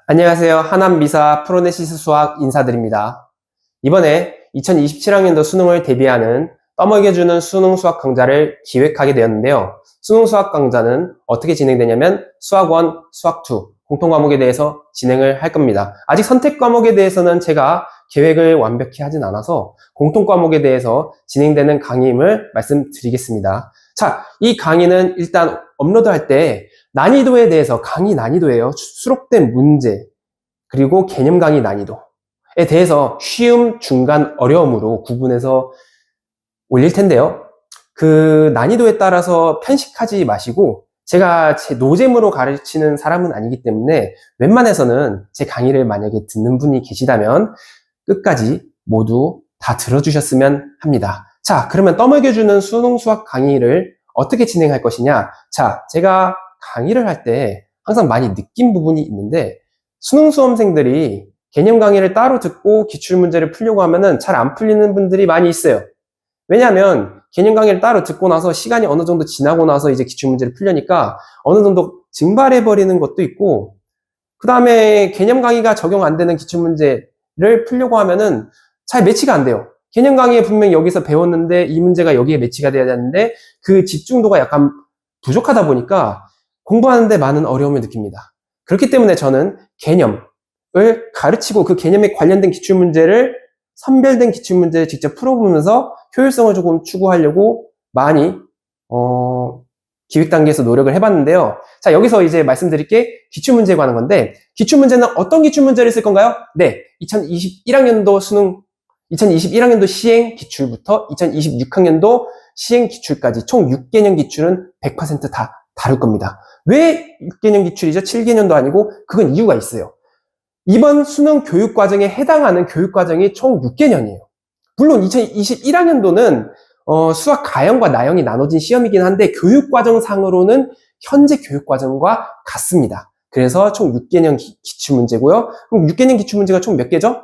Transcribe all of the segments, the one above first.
안녕하세요. 하남미사 프로네시스 수학 인사드립니다. 이번에 2027학년도 수능을 대비하는 떠먹여주는 수능 수학 강좌를 기획하게 되었는데요. 수능 수학 강좌는 어떻게 진행되냐면 수학 1, 수학 2 공통 과목에 대해서 진행을 할 겁니다. 아직 선택 과목에 대해서는 제가 계획을 완벽히 하진 않아서 공통 과목에 대해서 진행되는 강의임을 말씀드리겠습니다. 자, 이 강의는 일단 업로드할 때 난이도에 대해서 강의 난이도예요. 수록된 문제 그리고 개념 강의 난이도에 대해서 쉬움, 중간, 어려움으로 구분해서 올릴 텐데요. 그 난이도에 따라서 편식하지 마시고 제가 제 노잼으로 가르치는 사람은 아니기 때문에 웬만해서는 제 강의를 만약에 듣는 분이 계시다면 끝까지 모두 다 들어주셨으면 합니다. 자, 그러면 떠먹여주는 수능 수학 강의를 어떻게 진행할 것이냐. 자, 제가 강의를 할 때 항상 많이 느낀 부분이 있는데 수능 수험생들이 개념 강의를 따로 듣고 기출문제를 풀려고 하면은 잘 안 풀리는 분들이 많이 있어요. 왜냐하면 개념 강의를 따로 듣고 나서 시간이 어느 정도 지나고 나서 이제 기출문제를 풀려니까 어느 정도 증발해버리는 것도 있고 그 다음에 개념 강의가 적용 안 되는 기출문제를 풀려고 하면은 잘 매치가 안 돼요. 개념 강의에 분명히 여기서 배웠는데 이 문제가 여기에 매치가 돼야 되는데 그 집중도가 약간 부족하다 보니까 공부하는데 많은 어려움을 느낍니다. 그렇기 때문에 저는 개념을 가르치고 그 개념에 관련된 기출문제를 선별된 기출문제를 직접 풀어보면서 효율성을 조금 추구하려고 많이 기획 단계에서 노력을 해봤는데요. 자, 여기서 이제 말씀드릴 게 기출문제에 관한 건데 기출문제는 어떤 기출문제를 쓸 건가요? 네, 2021학년도 수능 2021학년도 시행 기출부터 2026학년도 시행 기출까지 총 6개년 기출은 100% 다 다룰 겁니다. 왜 6개년 기출이죠? 7개년도 아니고 그건 이유가 있어요. 이번 수능 교육과정에 해당하는 교육과정이 총 6개년이에요. 물론 2021학년도는 수학 가형과 나형이 나눠진 시험이긴 한데 교육과정상으로는 현재 교육과정과 같습니다. 그래서 총 6개년 기출문제고요. 그럼 6개년 기출문제가 총 몇 개죠?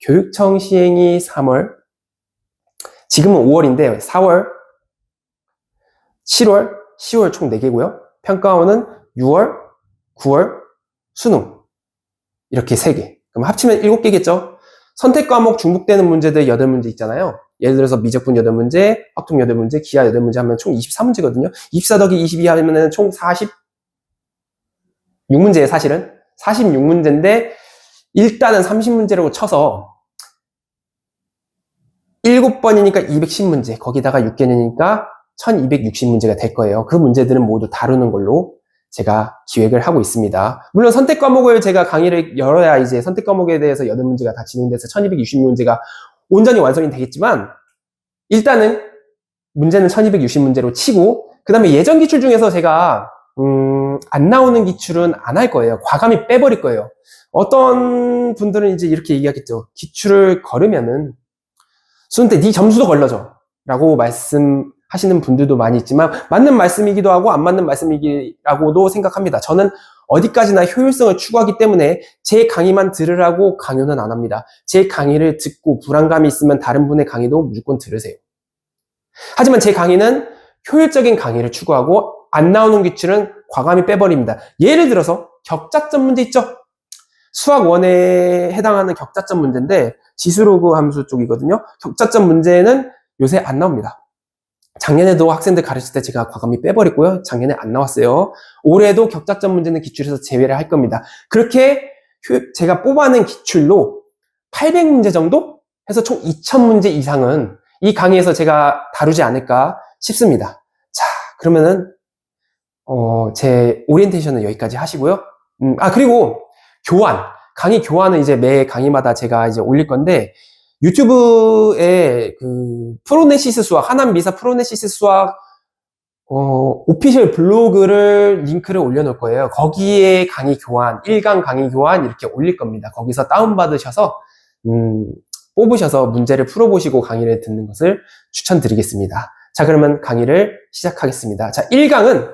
교육청 시행이 3월, 지금은 5월인데 4월, 7월, 10월 총 4개고요. 평가원은 6월, 9월, 수능 이렇게 3개. 그럼 합치면 7개겠죠? 선택 과목 중복되는 문제들 8문제 있잖아요. 예를 들어서 미적분 8문제, 확통 8문제, 기하 8문제 하면 총 24문제거든요. 24 더하기 22 하면 총 46문제예요, 사실은. 46문제인데 일단은 30문제라고 쳐서 7번이니까 210문제, 거기다가 6개년이니까 1260문제가 될 거예요. 그 문제들은 모두 다루는 걸로 제가 기획을 하고 있습니다. 물론 선택 과목을 제가 강의를 열어야 이제 선택 과목에 대해서 8문제가 다 진행돼서 1260문제가 온전히 완성이 되겠지만 일단은 문제는 1260문제로 치고 그 다음에 예전 기출 중에서 제가 안 나오는 기출은 안 할 거예요. 과감히 빼버릴 거예요. 어떤 분들은 이제 이렇게 얘기하겠죠. 기출을 걸으면은 수능 때 네 점수도 걸러줘 라고 말씀하시는 분들도 많이 있지만 맞는 말씀이기도 하고 안 맞는 말씀이라고도 생각합니다. 저는 어디까지나 효율성을 추구하기 때문에 제 강의만 들으라고 강요는 안 합니다. 제 강의를 듣고 불안감이 있으면 다른 분의 강의도 무조건 들으세요. 하지만 제 강의는 효율적인 강의를 추구하고 안 나오는 기출은 과감히 빼버립니다. 예를 들어서 격자점 문제 있죠? 수학 1에 해당하는 격자점 문제인데 지수로그 함수 쪽이거든요. 격자점 문제는 요새 안 나옵니다. 작년에도 학생들 가르칠 때 제가 과감히 빼버렸고요. 작년에 안 나왔어요. 올해도 격자점 문제는 기출에서 제외를 할 겁니다. 그렇게 제가 뽑아낸 기출로 800문제 정도 해서 총 2000문제 이상은 이 강의에서 제가 다루지 않을까 싶습니다. 자, 그러면은 제 오리엔테이션은 여기까지 하시고요. 그리고 강의 교환은 이제 매 강의마다 제가 이제 올릴 건데, 유튜브에 그 프로네시스 수학, 하남미사 프로네시스 수학, 오피셜 블로그를 링크를 올려놓을 거예요. 거기에 강의 교환, 1강 강의 교환 이렇게 올릴 겁니다. 거기서 다운받으셔서, 뽑으셔서 문제를 풀어보시고 강의를 듣는 것을 추천드리겠습니다. 자, 그러면 강의를 시작하겠습니다. 자, 1강은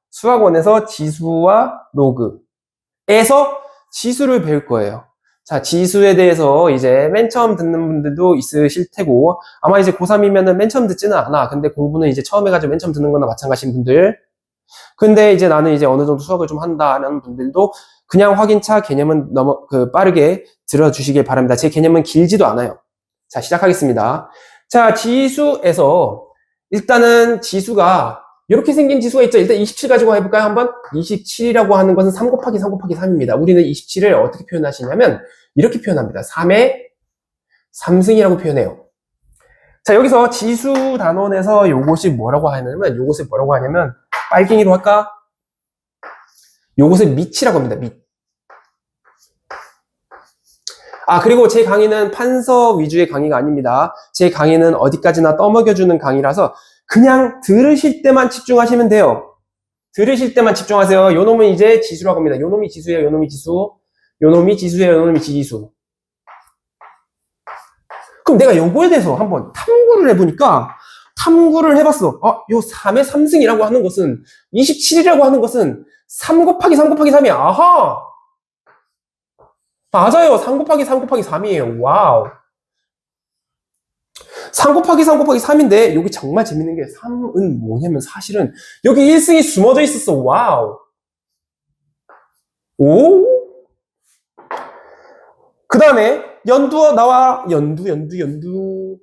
수학원에서 지수와 로그에서 지수를 배울 거예요. 자, 지수에 대해서 이제 맨 처음 듣는 분들도 있으실 테고 아마 이제 고3이면은 맨 처음 듣지는 않아. 근데 공부는 이제 처음 해가지고 맨 처음 듣는 거나 마찬가지인 분들 근데 이제 나는 이제 어느 정도 수학을 좀 한다는 분들도 그냥 확인차 개념은 빠르게 들어주시길 바랍니다. 제 개념은 길지도 않아요. 자, 시작하겠습니다. 자, 지수에서 일단은 지수가 이렇게 생긴 지수가 있죠. 일단 27 가지고 해볼까요? 한번 27이라고 하는 것은 3 곱하기 3 곱하기 3입니다. 우리는 27을 어떻게 표현하시냐면 이렇게 표현합니다. 3의 3승이라고 표현해요. 자, 여기서 지수 단원에서 요것이 뭐라고 하냐면 빨갱이로 할까? 요것을 밑이라고 합니다. 밑. 그리고 제 강의는 판서 위주의 강의가 아닙니다. 제 강의는 어디까지나 떠먹여주는 강의라서 그냥 들으실 때만 집중하시면 돼요. 들으실 때만 집중하세요. 요놈은 이제 지수라고 합니다. 요놈이 지수예요. 요놈이 지수. 요놈이 지수예요. 요놈이 지수. 그럼 내가 요거에 대해서 한번 탐구를 해보니까 탐구를 해봤어. 요 3의 3승이라고 하는 것은 27이라고 하는 것은 3 곱하기 3 곱하기 3이야. 아하! 맞아요. 3 곱하기 3 곱하기 3이에요. 와우. 3 곱하기 3 곱하기 3인데 여기 정말 재밌는 게 3은 뭐냐면 사실은 여기 1승이 숨어져 있었어. 와우. 오? 그 다음에 연두 나와. 연두.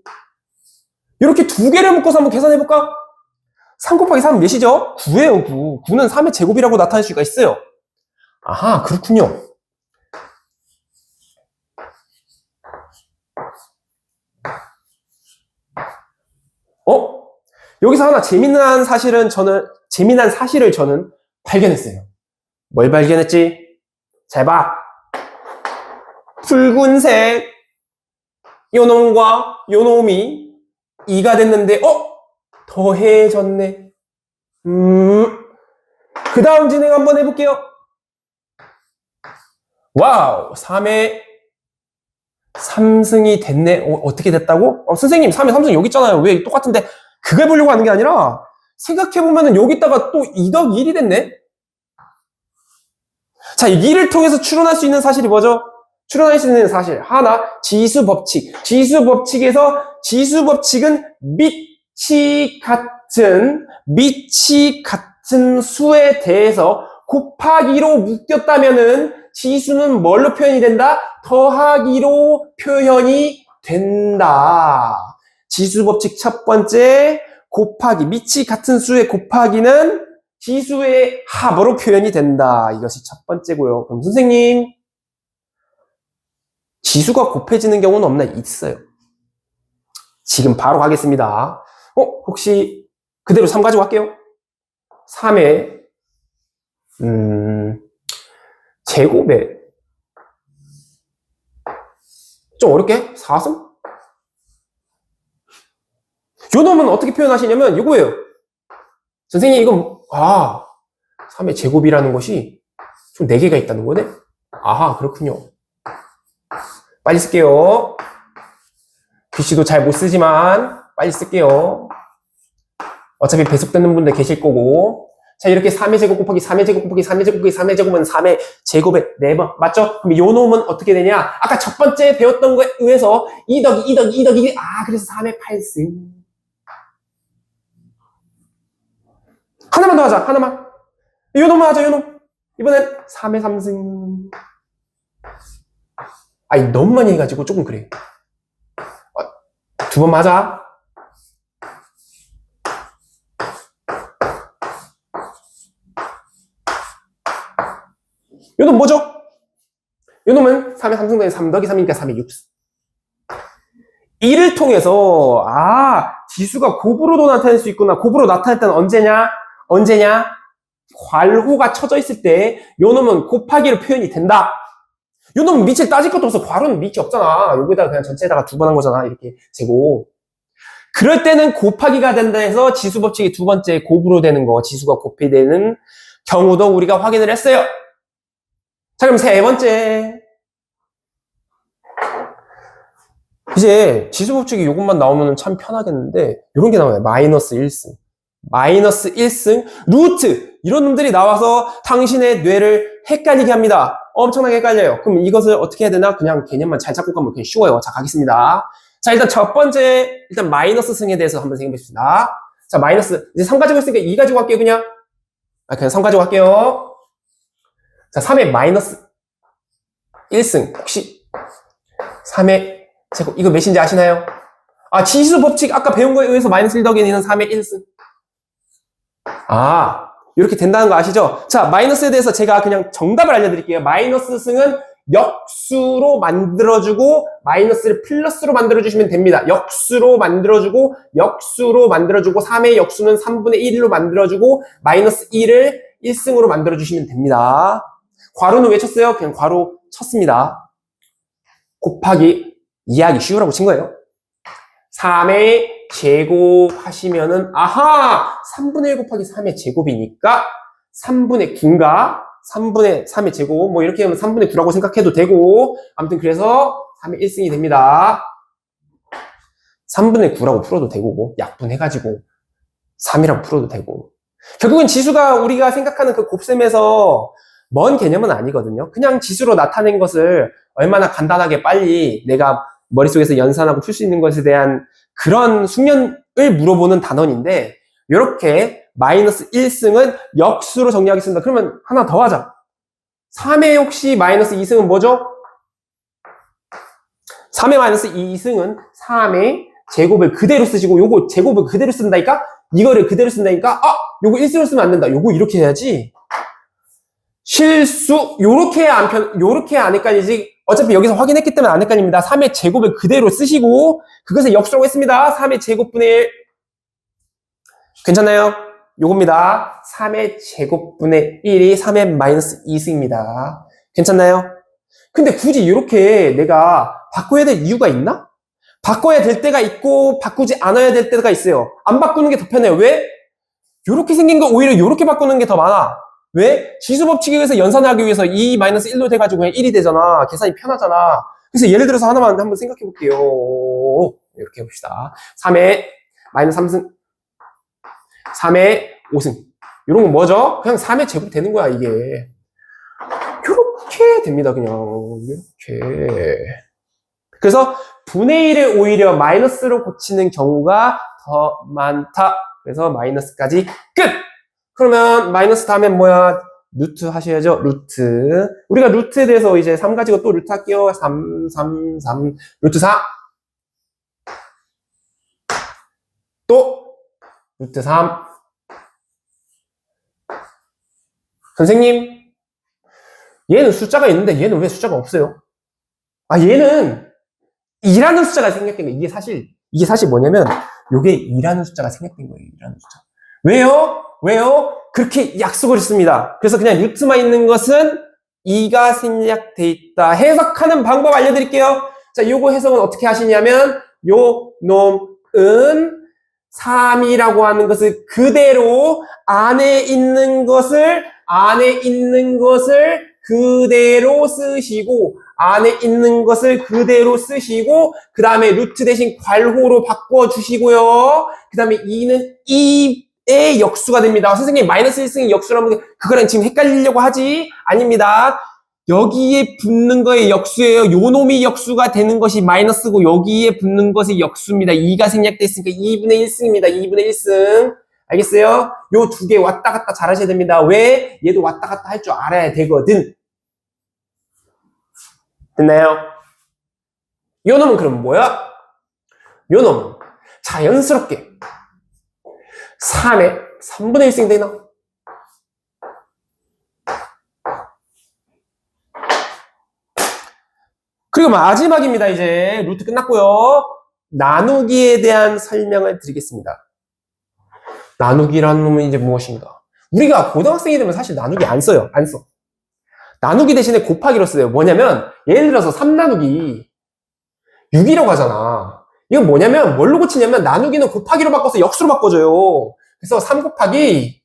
이렇게 두 개를 묶어서 한번 계산해볼까? 3 곱하기 3은 몇이죠? 9예요. 9. 9는 3의 제곱이라고 나타낼 수가 있어요. 아하, 그렇군요. 여기서 하나 재미난 사실을 저는 발견했어요. 뭘 발견했지? 잘 봐. 붉은색 요놈과 요놈이 2가 됐는데 더해졌네. 그 다음 진행 한번 해볼게요. 와우, 3의 3승이 됐네. 어떻게 됐다고? 선생님, 3의 3승 여기 있잖아요. 왜 똑같은데? 그걸 보려고 하는 게 아니라 생각해보면은 여기다가 또 2 더하기 1이 됐네? 자, 이 2를 통해서 추론할 수 있는 사실이 뭐죠? 추론할 수 있는 사실 하나, 지수법칙. 지수법칙에서 지수법칙은 밑이 같은 수에 대해서 곱하기로 묶였다면은 지수는 뭘로 표현이 된다? 더하기로 표현이 된다. 지수법칙 첫 번째, 곱하기, 밑이 같은 수의 곱하기는 지수의 합으로 표현이 된다. 이것이 첫 번째고요. 그럼 선생님, 지수가 곱해지는 경우는 없나요? 있어요. 지금 바로 가겠습니다. 혹시 그대로 3 가지고 갈게요. 3의 제곱에 좀 어렵게 4승? 요 놈은 어떻게 표현하시냐면 이거예요. 선생님 이건 3의 제곱이라는 것이 좀 4개가 있다는 거네? 아하, 그렇군요. 빨리 쓸게요. 글씨도 잘 못 쓰지만 빨리 쓸게요. 어차피 배속되는 분들 계실 거고. 자, 이렇게 3의 제곱 곱하기 3의 제곱 곱하기 3의 제곱 곱하기 3의 제곱은 3의 제곱에 4번. 맞죠? 그럼 요 놈은 어떻게 되냐? 아까 첫 번째 배웠던 거에 의해서 2 더하기 2 더하기 2 더하기 2. 그래서 3의 8승. 하나만 더 하자. 하나만. 요 놈만 하자. 요 놈. 이번엔 3의 3승. 너무 많이 해가지고 조금 그래. 2번 맞아. 요 놈 뭐죠? 요 놈은 3의 3승 더하기 3 더하기 3이니까 3의 6승. 이를 통해서 지수가 곱으로도 나타낼 수 있구나. 곱으로 나타낼 때는 언제냐? 괄호가 쳐져 있을 때 요 놈은 곱하기로 표현이 된다. 요 놈은 밑을 따질 것도 없어. 괄호는 밑이 없잖아. 여기다가 그냥 전체에다가 2번 한 거잖아. 이렇게 제곱. 그럴 때는 곱하기가 된다 해서 지수법칙이 두 번째 곱으로 되는 거, 지수가 곱이 되는 경우도 우리가 확인을 했어요. 자, 그럼 세 번째. 이제 지수법칙이 요것만 나오면 참 편하겠는데 이런 게 나와요. 마이너스 1승. 마이너스 1승, 루트 이런 놈들이 나와서 당신의 뇌를 헷갈리게 합니다. 엄청나게 헷갈려요. 그럼 이것을 어떻게 해야 되나? 그냥 개념만 잘 잡고 가면 그냥 쉬워요. 자, 가겠습니다. 자, 일단 첫 번째, 마이너스 승에 대해서 한번 생각해 봅시다. 자, 마이너스, 이제 3 가지고 있으니까 2 가지고 갈게요, 그냥. 그냥 3 가지고 할게요. 자, 3의 마이너스 1승. 혹시 3의 제곱. 이거 몇인지 아시나요? 지수 법칙 아까 배운 거에 의해서 마이너스 1 더하기 2는 3의 1승. 이렇게 된다는 거 아시죠? 자, 마이너스에 대해서 제가 그냥 정답을 알려드릴게요. 마이너스 승은 역수로 만들어주고 마이너스를 플러스로 만들어주시면 됩니다. 역수로 만들어주고 3의 역수는 3분의 1로 만들어주고 마이너스 1을 1승으로 만들어주시면 됩니다. 괄호는 왜 쳤어요? 그냥 괄호 쳤습니다. 곱하기 이해하기 쉬우라고 친 거예요. 3의 제곱 하시면은 3분의 1 곱하기 3의 제곱이니까 3분의 9인가 3분의 3의 제곱 뭐 이렇게 하면 3분의 9라고 생각해도 되고 아무튼 그래서 3의 1승이 됩니다. 3분의 9라고 풀어도 되고 약분해가지고 3이라고 풀어도 되고 결국은 지수가 우리가 생각하는 그 곱셈에서 먼 개념은 아니거든요. 그냥 지수로 나타낸 것을 얼마나 간단하게 빨리 내가 머릿속에서 연산하고 풀 수 있는 것에 대한 그런 숙련을 물어보는 단원인데 이렇게 마이너스 1승은 역수로 정리하겠습니다. 그러면 하나 더 하자. 3의 혹시 마이너스 2승은 뭐죠? 3의 마이너스 2승은 3의 제곱을 그대로 쓰시고 요거 제곱을 그대로 쓴다니까? 이거를 그대로 쓴다니까? 요거 1승을 쓰면 안 된다. 요거 이렇게 해야지. 실수 요렇게 안 헷갈리지. 어차피 여기서 확인했기 때문에 안 헷갈립니다. 3의 제곱을 그대로 쓰시고 그것을 역수라고 했습니다. 3의 제곱분의 1 괜찮나요? 요겁니다. 3의 제곱분의 1이 3의 마이너스 2승입니다. 괜찮나요? 근데 굳이 이렇게 내가 바꿔야 될 이유가 있나? 바꿔야 될 때가 있고 바꾸지 않아야 될 때가 있어요. 안 바꾸는 게 더 편해요. 왜? 요렇게 생긴 거 오히려 요렇게 바꾸는 게 더 많아. 왜? 지수 법칙에 의해서 연산하기 위해서 2-1로 돼가지고 그냥 1이 되잖아. 계산이 편하잖아. 그래서 예를 들어서 하나만 한번 생각해 볼게요. 이렇게 해봅시다. 3의 마이너스 3승 3의 5승 이런 건 뭐죠? 그냥 3의 제곱 되는 거야 이게. 이렇게 됩니다. 그냥 이렇게. 그래서 분의 1을 오히려 마이너스로 고치는 경우가 더 많다. 그래서 마이너스까지 끝! 그러면 마이너스 다음엔 뭐야? 루트 하셔야죠. 루트. 우리가 루트에 대해서 이제 3 가지고 또 루트 할게요. 3, 루트 4. 또 루트 3. 선생님, 얘는 숫자가 있는데 얘는 왜 숫자가 없어요? 얘는 2라는 숫자가 생략된 거예요. 이게 사실 뭐냐면 요게 2라는 숫자가 생략된 거예요. 2라는 숫자. 왜요? 그렇게 약속을 했습니다. 그래서 그냥 루트만 있는 것은 2가 생략돼 있다. 해석하는 방법 알려드릴게요. 자, 요거 해석은 어떻게 하시냐면 요 놈은 3이라고 하는 것을 그대로 안에 있는 것을 그대로 쓰시고 그 다음에 루트 대신 괄호로 바꿔주시고요. 그 다음에 2는 2의 역수가 됩니다. 선생님 마이너스 1승이 역수라면 그거랑 지금 헷갈리려고 하지? 아닙니다. 여기에 붙는 거의 역수예요. 요 놈이 역수가 되는 것이 마이너스고 여기에 붙는 것이 역수입니다. 2가 생략됐으니까 2분의 1승입니다. 2분의 1승. 알겠어요? 요 두 개 왔다 갔다 잘 하셔야 됩니다. 왜? 얘도 왔다 갔다 할 줄 알아야 되거든. 됐나요? 요 놈은 그럼 뭐야? 요 놈은 자연스럽게 3의 3분의 1승 되나? 그리고 마지막입니다. 이제 루트 끝났고요. 나누기에 대한 설명을 드리겠습니다. 나누기라는 놈은 이제 무엇인가? 우리가 고등학생이 되면 사실 나누기 안 써요. 안 써. 나누기 대신에 곱하기로 써요. 뭐냐면 예를 들어서 3 나누기 6이라고 하잖아. 이건 뭐냐면 뭘로 고치냐면 나누기는 곱하기로 바꿔서 역수로 바꿔줘요. 그래서 3 곱하기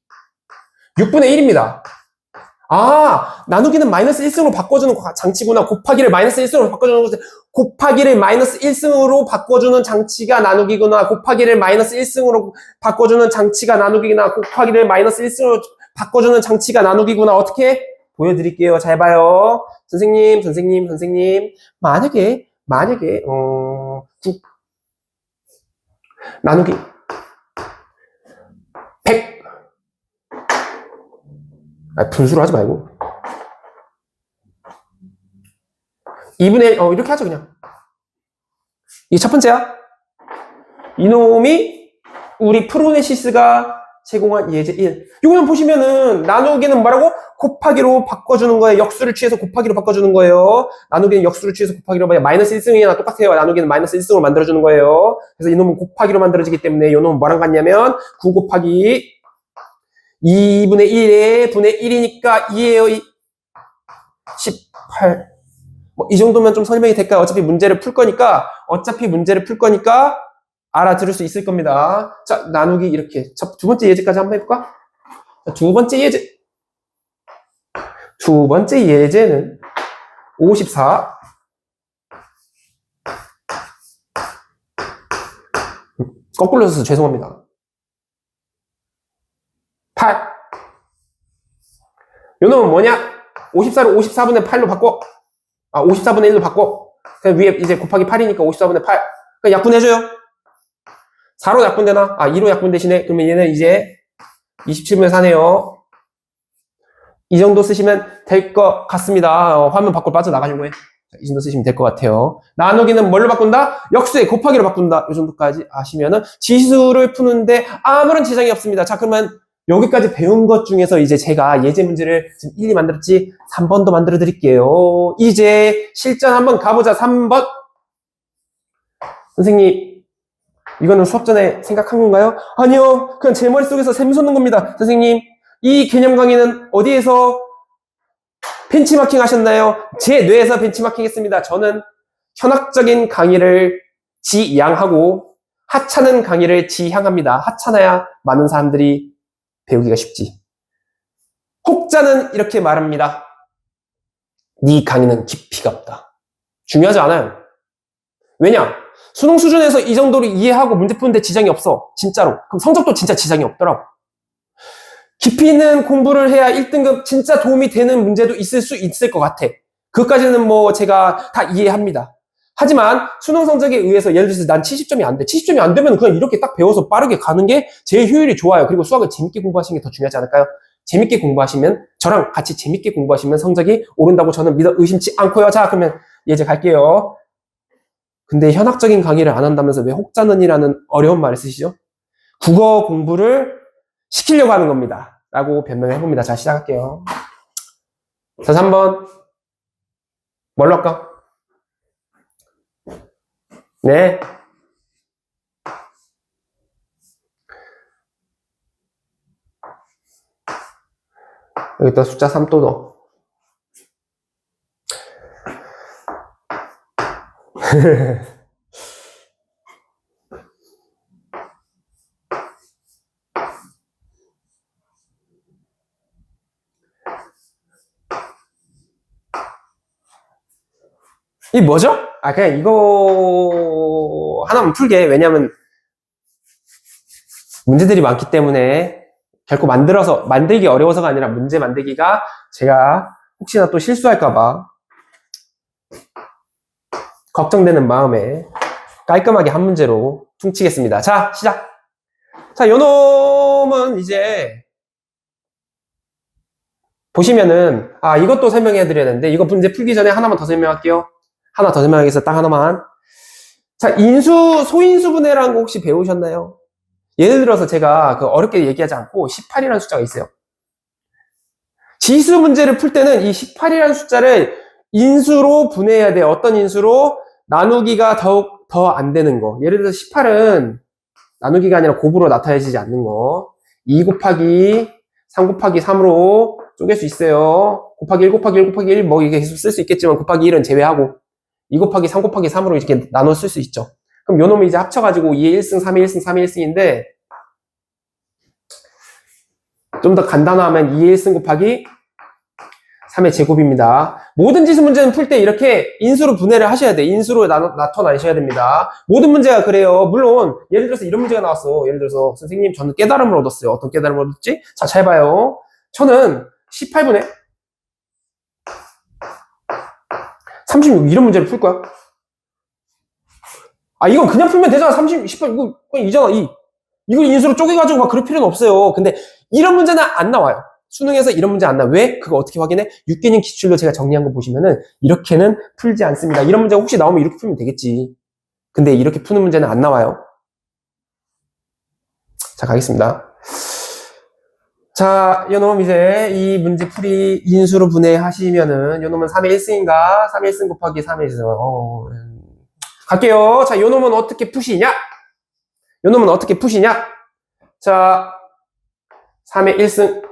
6분의 1입니다. 나누기는 마이너스 1승으로 바꿔주는 장치구나. 곱하기를 마이너스 1승으로 바꿔주는 것은 곱하기를 마이너스 1승으로 바꿔주는 장치가 나누기구나. 곱하기를 마이너스 1승으로 바꿔주는 장치가 나누기구나. 곱하기를 마이너스 1승으로 바꿔주는 장치가 나누기구나. 어떻게? 보여드릴게요. 잘 봐요. 선생님. 만약에, 나누기 100 분수로 하지 말고. 2분의 1, 이렇게 하죠, 그냥. 이게 첫 번째야. 이놈이 우리 프로네시스가 제공한 예제 1. 이거는 보시면은 나누기는 뭐라고? 곱하기로 바꿔주는 거예요. 역수를 취해서 곱하기로 바꿔주는 거예요. 나누기는 역수를 취해서 곱하기로 마이너스 1승이나 똑같아요. 나누기는 마이너스 1승으로 만들어주는 거예요. 그래서 이놈은 곱하기로 만들어지기 때문에 이놈은 뭐랑 같냐면 9 곱하기 2분의 1에 분의 1이니까 2예요. 18. 이 정도면 좀 설명이 될까요? 어차피 문제를 풀 거니까 알아들을 수 있을 겁니다. 자, 나누기 이렇게. 두 번째 예제까지 한번 해볼까? 자, 두 번째 예제는 54. 거꾸로 써서 죄송합니다. 8. 요놈은 뭐냐? 54를 54분의 8로 바꿔. 54분의 1로 바꿔. 그냥 위에 이제 곱하기 8이니까 54분의 8. 그냥 약분해줘요. 4로 약분되나? 2로 약분되시네. 그러면 얘는 이제 27분의 4네요. 이 정도 쓰시면 될 것 같습니다. 화면 밖으로 빠져나가려고 해. 이 정도 쓰시면 될 것 같아요. 나누기는 뭘로 바꾼다? 역수에 곱하기로 바꾼다. 이 정도까지 아시면은 지수를 푸는데 아무런 지장이 없습니다. 자, 그러면 여기까지 배운 것 중에서 이제 제가 예제 문제를 지금 1, 2 만들었지 3번도 만들어 드릴게요. 이제 실전 한번 가보자. 3번. 선생님, 이거는 수업 전에 생각한 건가요? 아니요. 그냥 제 머릿속에서 샘솟는 겁니다. 선생님, 이 개념 강의는 어디에서 벤치마킹 하셨나요? 제 뇌에서 벤치마킹 했습니다. 저는 현학적인 강의를 지양하고 하찮은 강의를 지향합니다. 하찮아야 많은 사람들이 배우기가 쉽지. 혹자는 이렇게 말합니다. 네 강의는 깊이가 없다. 중요하지 않아요. 왜냐? 수능 수준에서 이 정도로 이해하고 문제 푸는데 지장이 없어. 진짜로. 그럼 성적도 진짜 지장이 없더라고. 깊이 있는 공부를 해야 1등급 진짜 도움이 되는 문제도 있을 수 있을 것 같아. 그것까지는 뭐 제가 다 이해합니다. 하지만 수능 성적에 의해서 예를 들어서 난 70점이 안 돼. 70점이 안 되면 그냥 이렇게 딱 배워서 빠르게 가는 게 제일 효율이 좋아요. 그리고 수학을 재밌게 공부하시는 게 더 중요하지 않을까요? 재밌게 공부하시면, 저랑 같이 재밌게 공부하시면 성적이 오른다고 저는 믿어 의심치 않고요. 자, 그러면 예제 갈게요. 근데 현학적인 강의를 안 한다면서 왜 혹자는이라는 어려운 말을 쓰시죠? 국어 공부를 시키려고 하는 겁니다. 라고 변명을 해봅니다. 자, 시작할게요. 자, 3번. 뭘로 할까? 네. 여기다 숫자 3 또 넣어. 이 뭐죠? 그냥 이거 하나만 풀게. 왜냐면 문제들이 많기 때문에 결코 만들기 어려워서가 아니라 문제 만들기가 제가 혹시나 또 실수할까봐 걱정되는 마음에 깔끔하게 한 문제로 퉁치겠습니다. 자, 시작! 자, 요 놈은 이제 보시면은 이것도 설명해 드려야 되는데 이거 문제 풀기 전에 하나만 더 설명할게요. 하나 더 설명하겠습니다. 딱 하나만. 자, 소인수분해라는 거 혹시 배우셨나요? 예를 들어서 제가 어렵게 얘기하지 않고 18이라는 숫자가 있어요. 지수 문제를 풀 때는 이 18이라는 숫자를 인수로 분해해야 돼요. 어떤 인수로? 나누기가 더욱 더 안 되는 거. 예를 들어서 18은 나누기가 아니라 곱으로 나타내지지 않는 거. 2 곱하기 3 곱하기 3으로 쪼갤 수 있어요. 곱하기 1 곱하기 1 곱하기 1 뭐 이게 계속 쓸 수 있겠지만 곱하기 1은 제외하고 2 곱하기 3 곱하기 3으로 이렇게 나눠 쓸 수 있죠. 그럼 요 놈이 이제 합쳐가지고 2의 1승, 3의 1승, 3의 1승인데 좀 더 간단하면 2의 1승 곱하기 3의 제곱입니다. 모든 지수 문제는 풀 때 이렇게 인수로 분해를 하셔야 돼. 인수로 나눠내셔야 됩니다. 모든 문제가 그래요. 물론 예를 들어서 이런 문제가 나왔어. 예를 들어서 선생님 저는 깨달음을 얻었어요. 어떤 깨달음을 얻었지? 자, 잘 봐요. 저는 18분의 36 이런 문제를 풀 거야. 이건 그냥 풀면 되잖아. 18 이거 그냥 이잖아. 이걸 인수로 쪼개가지고 막 그럴 필요는 없어요. 근데 이런 문제는 안 나와요. 수능에서 이런 문제 안 나와. 왜? 그거 어떻게 확인해? 6개년 기출로 제가 정리한 거 보시면은 이렇게는 풀지 않습니다. 이런 문제가 혹시 나오면 이렇게 풀면 되겠지. 근데 이렇게 푸는 문제는 안 나와요. 자, 가겠습니다. 자, 요 놈 이제 이 문제 풀이 인수로 분해하시면은 요 놈은 3의 1승인가? 3의 1승 곱하기 3의 1승. 갈게요. 자, 요 놈은 어떻게 푸시냐? 요 놈은 어떻게 푸시냐? 자, 3의 1승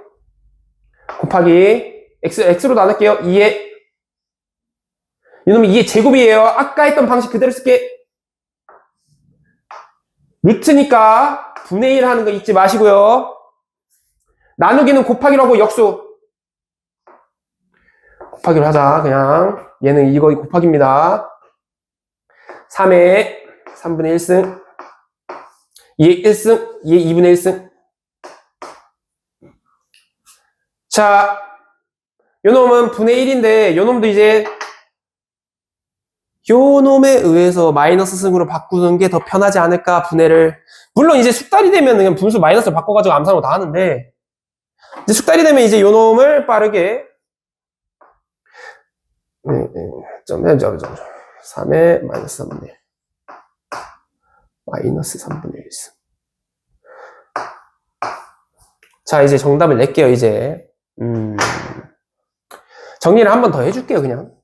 곱하기 x로 나눌게요. 2의 이놈이 2의 제곱이에요. 아까 했던 방식 그대로 쓸게. 루트니까 분의 1 하는 거 잊지 마시고요. 나누기는 곱하기로 하고 역수 곱하기로 하자. 그냥 얘는 이거 곱하기입니다. 3의 3분의 1승 2의 1승 2의 2분의 1승. 자, 요 놈은 분의 1인데 요 놈도 이제 요 놈에 의해서 마이너스 승으로 바꾸는 게 더 편하지 않을까. 분해를 물론 이제 숙달이 되면 그냥 분수 마이너스로 바꿔가지고 암산으로 다 하는데 이제 숙달이 되면 이제 요 놈을 빠르게 3의 마이너스 3분의 1 마이너스 3분의 1. 자, 이제 정답을 낼게요. 이제 정리를 한 번 더 해줄게요. 그냥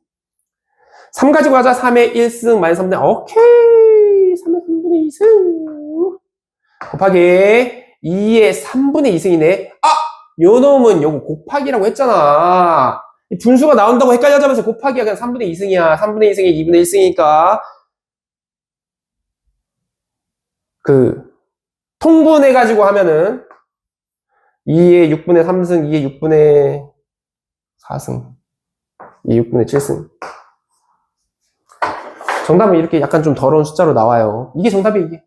3 가지고 가자. 3의 1승 마이너스 3분의 1. 오케이. 3의 3분의 2승 곱하기 2의 3분의 2승이네. 아! 요 놈은 요거 곱하기라고 했잖아. 분수가 나온다고 헷갈려자면서 곱하기가 그냥 3분의 2승이야. 3분의 2승이 2분의 1승이니까 그 통분해가지고 하면은 2의 6분의 3승, 2의 6분의 4승, 2의 6분의 7승. 정답은 이렇게 약간 좀 더러운 숫자로 나와요. 이게 정답이에요.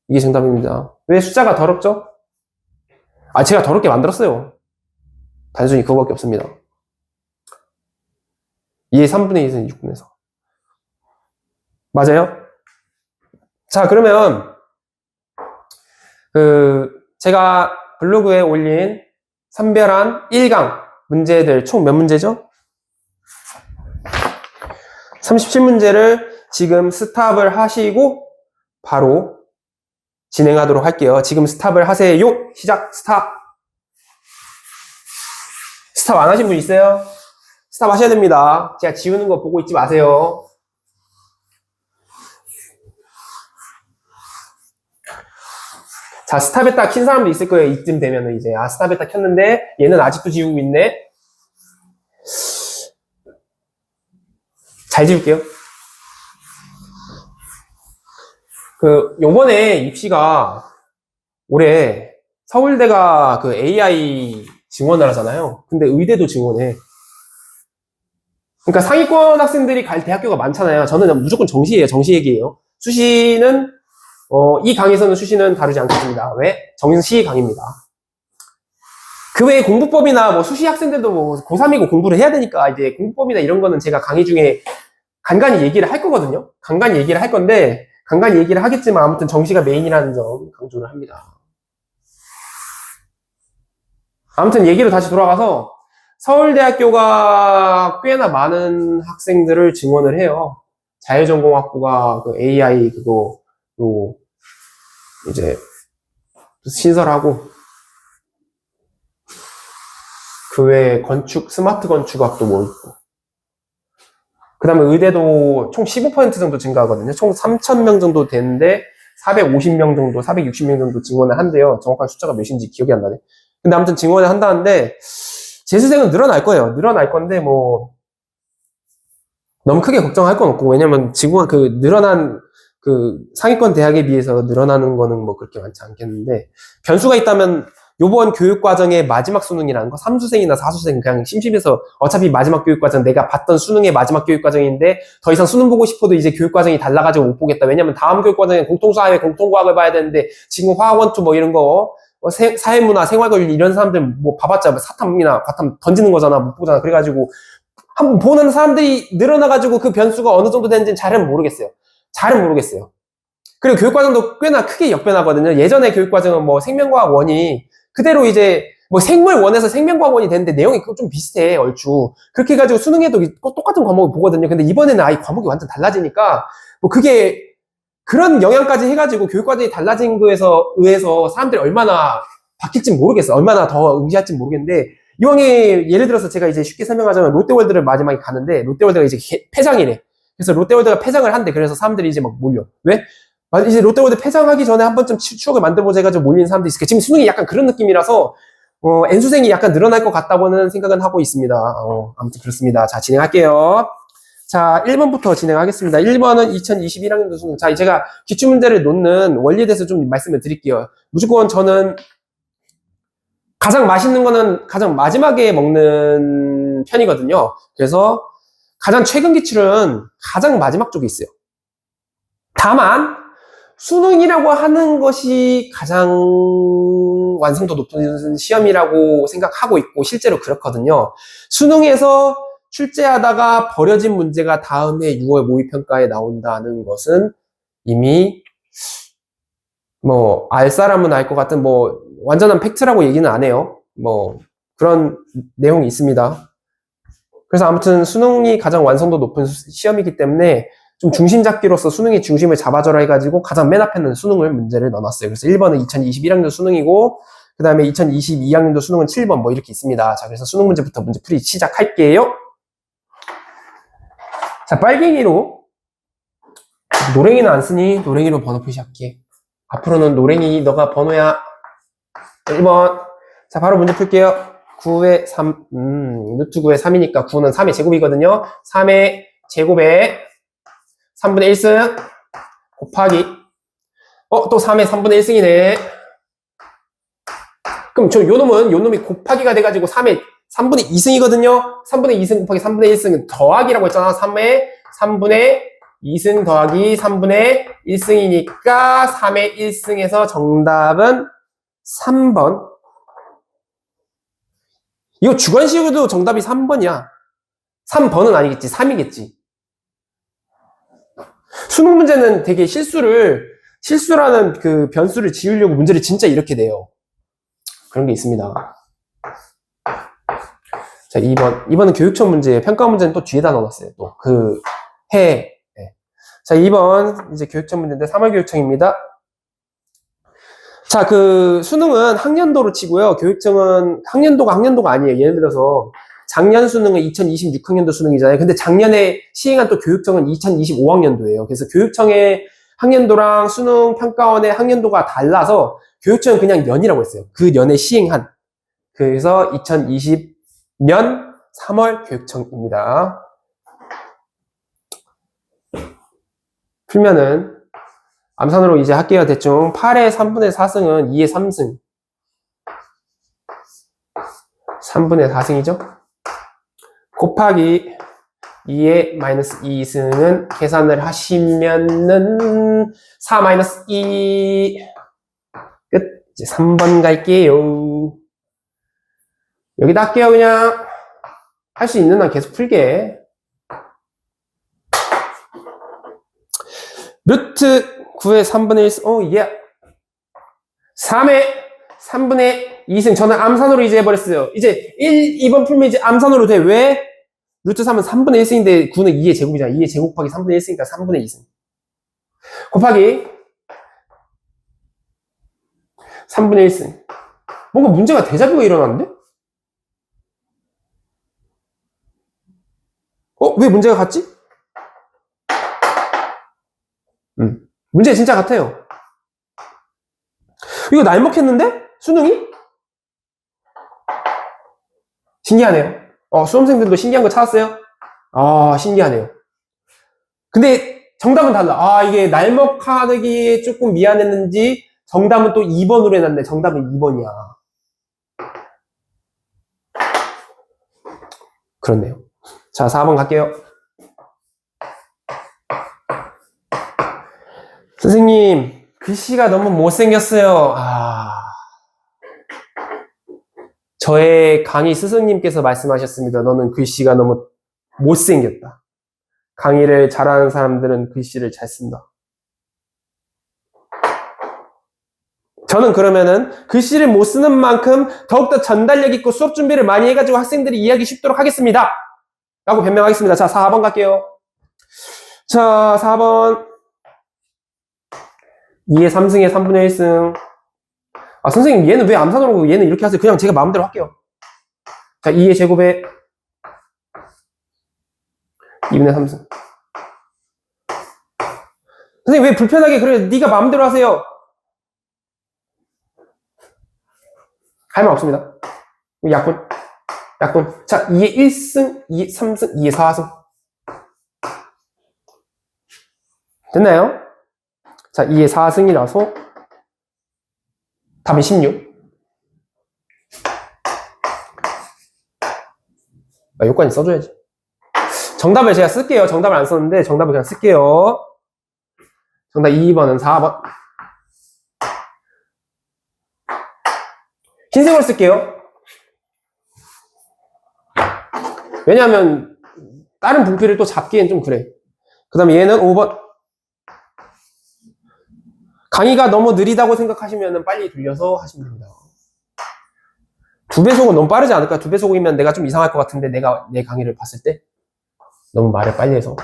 이게 정답입니다. 왜 숫자가 더럽죠? 아, 제가 더럽게 만들었어요. 단순히 그거밖에 없습니다. 2의 3분의 2는 6분의 4. 맞아요? 자, 그러면 제가 블로그에 올린 선별한 1강 문제들 총 몇 문제죠? 37문제를 지금 스탑을 하시고 바로 진행하도록 할게요. 지금 스탑을 하세요. 시작. 스탑. 스탑 안 하신 분 있어요? 스탑 하셔야 됩니다. 제가 지우는 거 보고 있지 마세요. 자, 스탑에다 킨 사람도 있을 거예요. 이쯤 되면은 이제 스탑에다 켰는데 얘는 아직도 지우고 있네. 잘 지울게요. 요번에 입시가 올해 서울대가 AI 증원을 하잖아요. 근데 의대도 증원해. 그러니까 상위권 학생들이 갈 대학교가 많잖아요. 저는 무조건 정시예요. 정시 얘기예요. 수시는 이 강에서는 수시는 다루지 않겠습니다. 왜? 정시 강입니다. 그 외에 공부법이나 뭐 수시 학생들도 뭐 고3이고 공부를 해야 되니까 이제 공부법이나 이런 거는 제가 강의 중에 간간히 얘기를 할 거거든요. 간간히 얘기를 할 건데 간간히 얘기를 하겠지만 아무튼 정시가 메인이라는 점 강조를 합니다. 아무튼 얘기로 다시 돌아가서 서울대학교가 꽤나 많은 학생들을 증원을 해요. 자율전공학부가 AI 그거 이제 신설하고 그 외에 건축, 스마트 건축학도 뭐 있고 그 다음에 의대도 총 15% 정도 증가하거든요. 총 3,000명 정도 되는데 450명 정도, 460명 정도 증원을 한대요. 정확한 숫자가 몇인지 기억이 안 나네. 근데 아무튼 증원을 한다는데 재수생은 늘어날 거예요. 늘어날 건데 뭐 너무 크게 걱정할 건 없고 왜냐면 지금 늘어난 상위권 대학에 비해서 늘어나는 거는 뭐 그렇게 많지 않겠는데 변수가 있다면 요번 교육과정의 마지막 수능이라는 거 3수생이나 4수생 그냥 심심해서 어차피 마지막 교육과정 내가 봤던 수능의 마지막 교육과정인데 더 이상 수능 보고 싶어도 이제 교육과정이 달라가지고 못 보겠다. 왜냐면 다음 교육과정에 공통사회, 공통과학을 봐야 되는데 지금 화학 원투 뭐 이런 거 사회문화, 생활권리 이런 사람들 뭐 봐봤자 사탐이나 과탐 던지는 거잖아. 못 보잖아. 그래가지고 한번 보는 사람들이 늘어나가지고 그 변수가 어느 정도 되는지는 잘은 모르겠어요. 그리고 교육과정도 꽤나 크게 역변하거든요. 예전에 교육과정은 뭐 생명과학 원이 그대로 이제 뭐 생물원에서 생명과목이 되는데 내용이 좀 비슷해, 얼추. 그렇게 해가지고 수능에도 똑같은 과목을 보거든요. 근데 이번에는 아예 과목이 완전 달라지니까, 뭐 그게, 그런 영향까지 해가지고 교육과정이 달라진 거에 의해서 사람들이 얼마나 바뀔지 모르겠어. 얼마나 더 응시할지 모르겠는데, 이왕에 예를 들어서 제가 이제 쉽게 설명하자면 롯데월드를 마지막에 가는데, 롯데월드가 이제 폐장이래. 그래서 롯데월드가 폐장을 한대. 그래서 사람들이 이제 막 몰려. 왜? 이제 롯데월드 폐장하기 전에 한 번쯤 추억을 만들어보자 해가지고 몰리는 사람들이 있을게. 지금 수능이 약간 그런 느낌이라서, N수생이 약간 늘어날 것 같다고는 생각은 하고 있습니다. 아무튼 그렇습니다. 자, 진행할게요. 자, 1번부터 진행하겠습니다. 1번은 2021학년도 수능. 자, 제가 기출문제를 놓는 원리에 대해서 좀 말씀을 드릴게요. 무조건 저는 가장 맛있는 거는 가장 마지막에 먹는 편이거든요. 그래서 가장 최근 기출은 가장 마지막 쪽에 있어요. 다만, 수능이라고 하는 것이 가장 완성도 높은 시험이라고 생각하고 있고 실제로 그렇거든요. 수능에서 출제하다가 버려진 문제가 다음 해 6월 모의평가에 나온다는 것은 이미 뭐 알 사람은 알 것 같은 뭐 완전한 팩트라고 얘기는 안 해요. 뭐 그런 내용이 있습니다. 그래서 아무튼 수능이 가장 완성도 높은 시험이기 때문에 좀 중심 잡기로서 수능의 중심을 잡아줘라 해가지고 가장 맨 앞에는 수능을 문제를 넣어놨어요. 그래서 1번은 2021학년 수능이고 그 다음에 2022학년도 수능은 7번 뭐 이렇게 있습니다. 자, 그래서 수능 문제부터 문제 풀이 시작할게요. 자, 빨갱이로 노랭이는 안 쓰니 노랭이로 번호 표시할게. 앞으로는 노랭이 너가 번호야. 1번. 자, 바로 문제 풀게요. 9의 3, 루트 9의 3이니까 9는 3의 제곱이거든요. 3의 제곱에 3분의 1승 곱하기 또 3의 3분의 1승이네. 그럼 요 놈이 곱하기가 돼가지고 3의 3분의 2승이거든요. 3분의 2승 곱하기 3분의 1승은 더하기라고 했잖아. 3의 3분의 2승 더하기 3분의 1승이니까 3의 1승에서 정답은 3번. 이거 주관식으로도 정답이 3번이야. 3번은 아니겠지. 3이겠지. 수능 문제는 되게 실수라는 그 변수를 지우려고 문제를 진짜 이렇게 내요. 그런 게 있습니다. 자, 2번은 교육청 문제예요. 평가 문제는 또 뒤에다 넣어놨어요. 또 그 해. 네. 자, 2번 이제 교육청 문제인데 3월 교육청입니다. 자, 그 수능은 학년도로 치고요. 교육청은 학년도가 아니에요. 예를 들어서 작년 수능은 2026학년도 수능이잖아요. 근데 작년에 시행한 또 교육청은 2025학년도예요. 그래서 교육청의 학년도랑 수능 평가원의 학년도가 달라서 교육청은 그냥 년이라고 했어요. 그 년에 시행한. 그래서 2020년 3월 교육청입니다. 풀면은 암산으로 이제 할게요. 대충 8의 3분의 4승은 2의 3승 3분의 4승이죠. 곱하기 2의 마이너스 2승은 계산을 하시면은 4 마이너스 2 끝. 이제 3번 갈게요. 여기다 할게요. 그냥 할 수 있는 한 계속 풀게. 루트 9의 3분의 1, 예. 3의 3분의 2승. 저는 암산으로 이제 해버렸어요. 이제 2번 풀면 이제 암산으로 돼. 왜? 루트 3은 3분의 1승인데 9는 2의 제곱이잖아. 2의 제곱 곱하기 3분의 1승이니까 3분의 2승. 곱하기 3분의 1승. 뭔가 문제가 대자뷰가 일어났는데? 왜 문제가 같지? 문제 진짜 같아요. 이거 날먹했는데? 수능이? 신기하네요. 수험생들도 신기한 거 찾았어요? 신기하네요. 근데 정답은 달라. 이게 날먹하기에 조금 미안했는지 정답은 또 2번으로 해놨네. 정답은 2번이야. 그렇네요. 자, 4번 갈게요. 선생님, 글씨가 너무 못생겼어요. 저의 강의 스승님께서 말씀하셨습니다. 너는 글씨가 너무 못생겼다. 강의를 잘하는 사람들은 글씨를 잘 쓴다. 저는 그러면은 글씨를 못 쓰는 만큼 더욱더 전달력 있고 수업 준비를 많이 해가지고 학생들이 이해하기 쉽도록 하겠습니다. 라고 변명하겠습니다. 자, 4번 갈게요. 자, 4번. 2의 3승에 3분의 1승. 아, 선생님, 얘는 왜 암산으로 얘는 이렇게 하세요? 그냥 제가 마음대로 할게요. 자, 2의 제곱에 2분의 3승. 선생님, 왜 불편하게 그래? 네가 마음대로 하세요. 할 말 없습니다. 약분. 약분. 자, 2의 1승, 2의 3승, 2의 4승. 됐나요? 자, 2의 4승이라서 답은 16. 아, 요건이 써줘야지. 정답을 제가 쓸게요. 정답을 안 썼는데 정답을 그냥 쓸게요. 정답 2번은 4번. 흰색으로 쓸게요. 왜냐하면 다른 부피를 또 잡기엔 좀 그래. 그 다음에 얘는 5번. 강의가 너무 느리다고 생각하시면 빨리 돌려서 하시면 됩니다. 2배속은 너무 빠르지 않을까? 2배속이면 내가 좀 이상할 것 같은데 내가 내 강의를 봤을 때 너무 말을 빨리 해서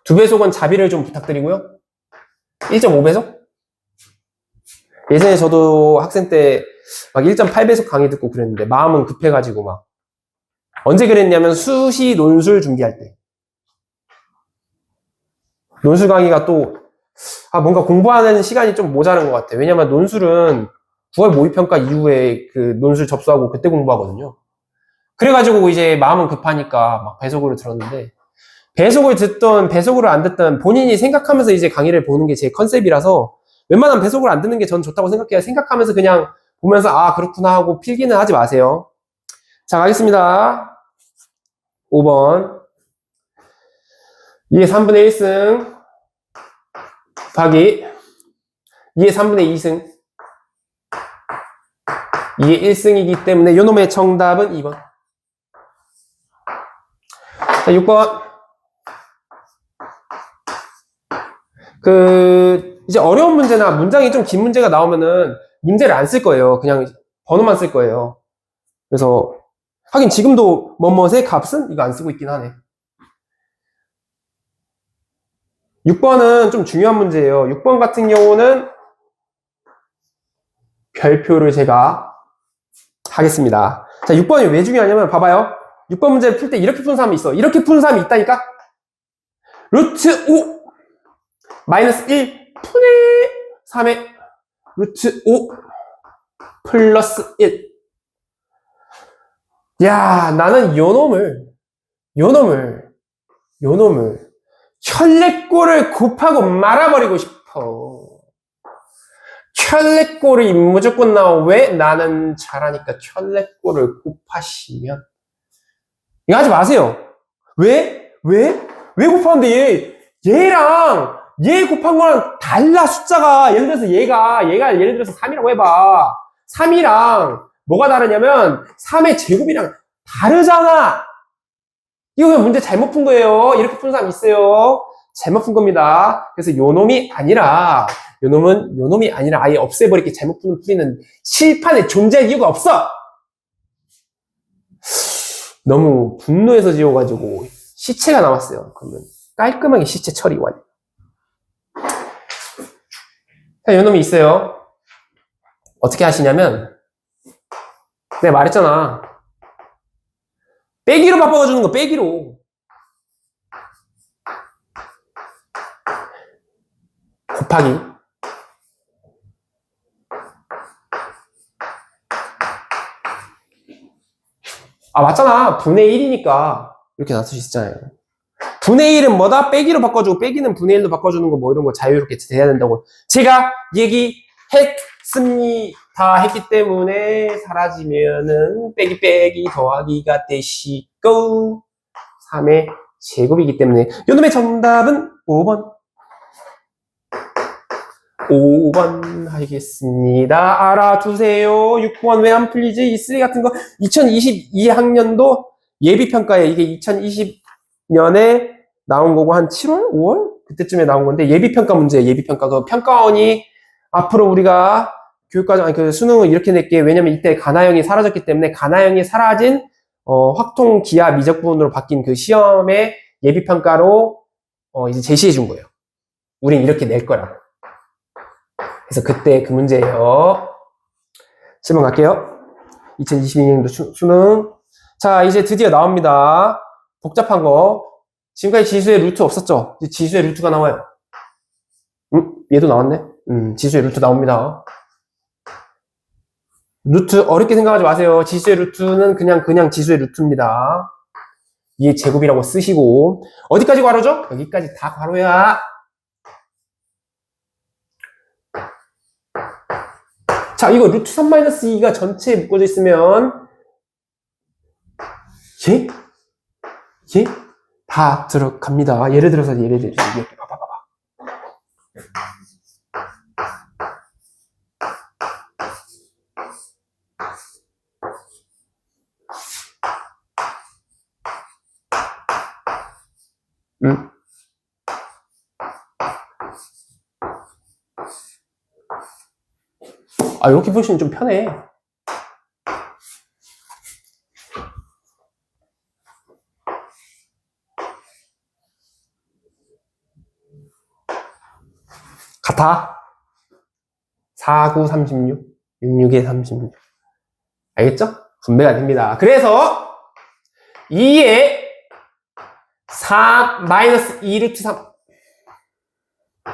2배속은 자비를 좀 부탁드리고요. 1.5배속? 예전에 저도 학생 때 막 1.8배속 강의 듣고 그랬는데 마음은 급해가지고 막 언제 그랬냐면 수시 논술 준비할 때 논술 강의가 또 뭔가 공부하는 시간이 좀 모자란 것 같아. 왜냐면 논술은 9월 모의평가 이후에 그 논술 접수하고 그때 공부하거든요. 그래가지고 이제 마음은 급하니까 막 배속으로 들었는데 배속을 듣던 배속으로 안 듣던 본인이 생각하면서 이제 강의를 보는 게 제 컨셉이라서 웬만하면 배속으로 안 듣는 게 전 좋다고 생각해요. 생각하면서 그냥 보면서 아 그렇구나 하고 필기는 하지 마세요. 자 가겠습니다. 5번 2의 3분의 1승 곱하기 2의 3분의 2승 2의 1승이기 때문에 요놈의 정답은 2번. 자 6번 이제 어려운 문제나 문장이 좀 긴 문제가 나오면은 문제를 안 쓸 거예요. 그냥 번호만 쓸 거예요. 그래서 하긴 지금도 뭐뭐의 값은 이거 안 쓰고 있긴 하네. 6번은 좀 중요한 문제예요. 6번 같은 경우는 별표를 제가 하겠습니다. 자, 6번이 왜 중요하냐면 봐봐요. 6번 문제를 풀 때 이렇게 푸는 사람이 있어. 이렇게 푸는 사람이 있다니까? 루트 5 마이너스 1 분의 3의 루트 5 플러스 1. 야, 나는 요놈을 혈내꼴을 곱하고 말아버리고 싶어. 혈내꼴이 무조건 나와. 왜? 나는 잘하니까 혈내꼴을 곱하시면. 이거 하지 마세요. 왜? 왜 곱하는데 얘랑 얘 곱한 거랑 달라 숫자가. 예를 들어서 얘가 예를 들어서 3이라고 해봐. 3이랑 뭐가 다르냐면 3의 제곱이랑 다르잖아. 이거 그냥 문제 잘못 푼 거예요. 이렇게 푸는 사람 있어요. 잘못 푼 겁니다. 그래서 요놈이 아니라 아예 없애버리게 잘못 푸는 풀이는 칠판에 존재할 이유가 없어. 너무 분노해서 지워가지고 시체가 나왔어요. 그러면 깔끔하게 시체 처리 완료. 자, 요놈이 있어요. 어떻게 하시냐면 내가 말했잖아. 빼기로 바꿔주는 거, 빼기로. 곱하기. 맞잖아. 분의 1이니까. 이렇게 나눌 수 있잖아요. 분의 1은 뭐다? 빼기로 바꿔주고, 빼기는 분의 1로 바꿔주는 거, 뭐 이런 거 자유롭게 돼야 된다고. 제가 얘기했습니다. 했기 때문에 사라지면은 빼기 더하기가 되시고 3의 제곱이기 때문에 요놈의 정답은 5번 하겠습니다. 알아두세요. 6번 왜 안 풀리지? 이 쓰레기 같은 거 2022학년도 예비평가에 이게 2020년에 나온 거고 한 7월? 5월? 그때쯤에 나온 건데 예비평가 문제예요. 예비평가. 그 평가원이 앞으로 우리가 교육과정, 아니, 그 수능을 이렇게 낼게. 왜냐면 이때 가나형이 사라졌기 때문에 가나형이 사라진, 확통 기하 미적 부분으로 바뀐 그 시험의 예비평가로, 이제 제시해 준 거예요. 우린 이렇게 낼 거라고. 그래서 그때 그 문제예요. 7번 갈게요. 2022년도 수능. 자, 이제 드디어 나옵니다. 복잡한 거. 지금까지 지수의 루트 없었죠? 이제 지수의 루트가 나와요. 얘도 나왔네. 지수의 루트 나옵니다. 루트 어렵게 생각하지 마세요. 지수의 루트는 그냥 지수의 루트입니다. 얘 제곱이라고 쓰시고. 어디까지 괄호죠? 여기까지 다 괄호야. 자, 이거 루트 3-2가 전체에 묶어져 있으면 얘 다 들어갑니다. 예를 들어서 이렇게 봐봐. 이렇게 보시면 좀 편해. 같아. 4, 9, 36. 66에 36. 알겠죠? 분배가 됩니다. 그래서 2에 4 2 루트 3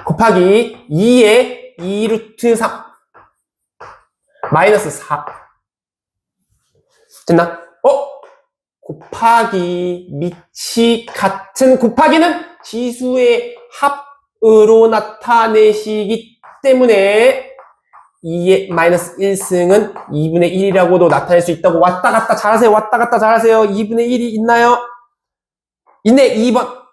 곱하기 2에 2 루트 3 마이너스 4 됐나? 곱하기 밑이 같은 곱하기는 지수의 합으로 나타내시기 때문에 2의 마이너스 1승은 2분의 1이라고도 나타낼 수 있다고. 왔다 갔다 잘하세요. 2분의 1이 있나요? 있네. 2번.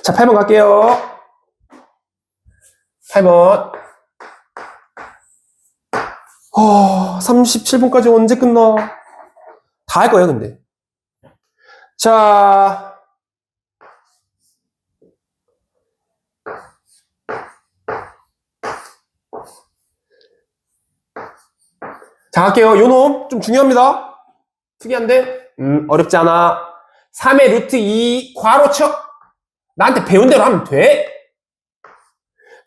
자, 8번 갈게요. 8번. 37분까지 언제 끝나? 다 할 거예요, 근데. 자, 갈게요. 요 놈 좀 중요합니다. 특이한데? 어렵지 않아. 3의 루트 2 괄호쳐. 나한테 배운 대로 하면 돼.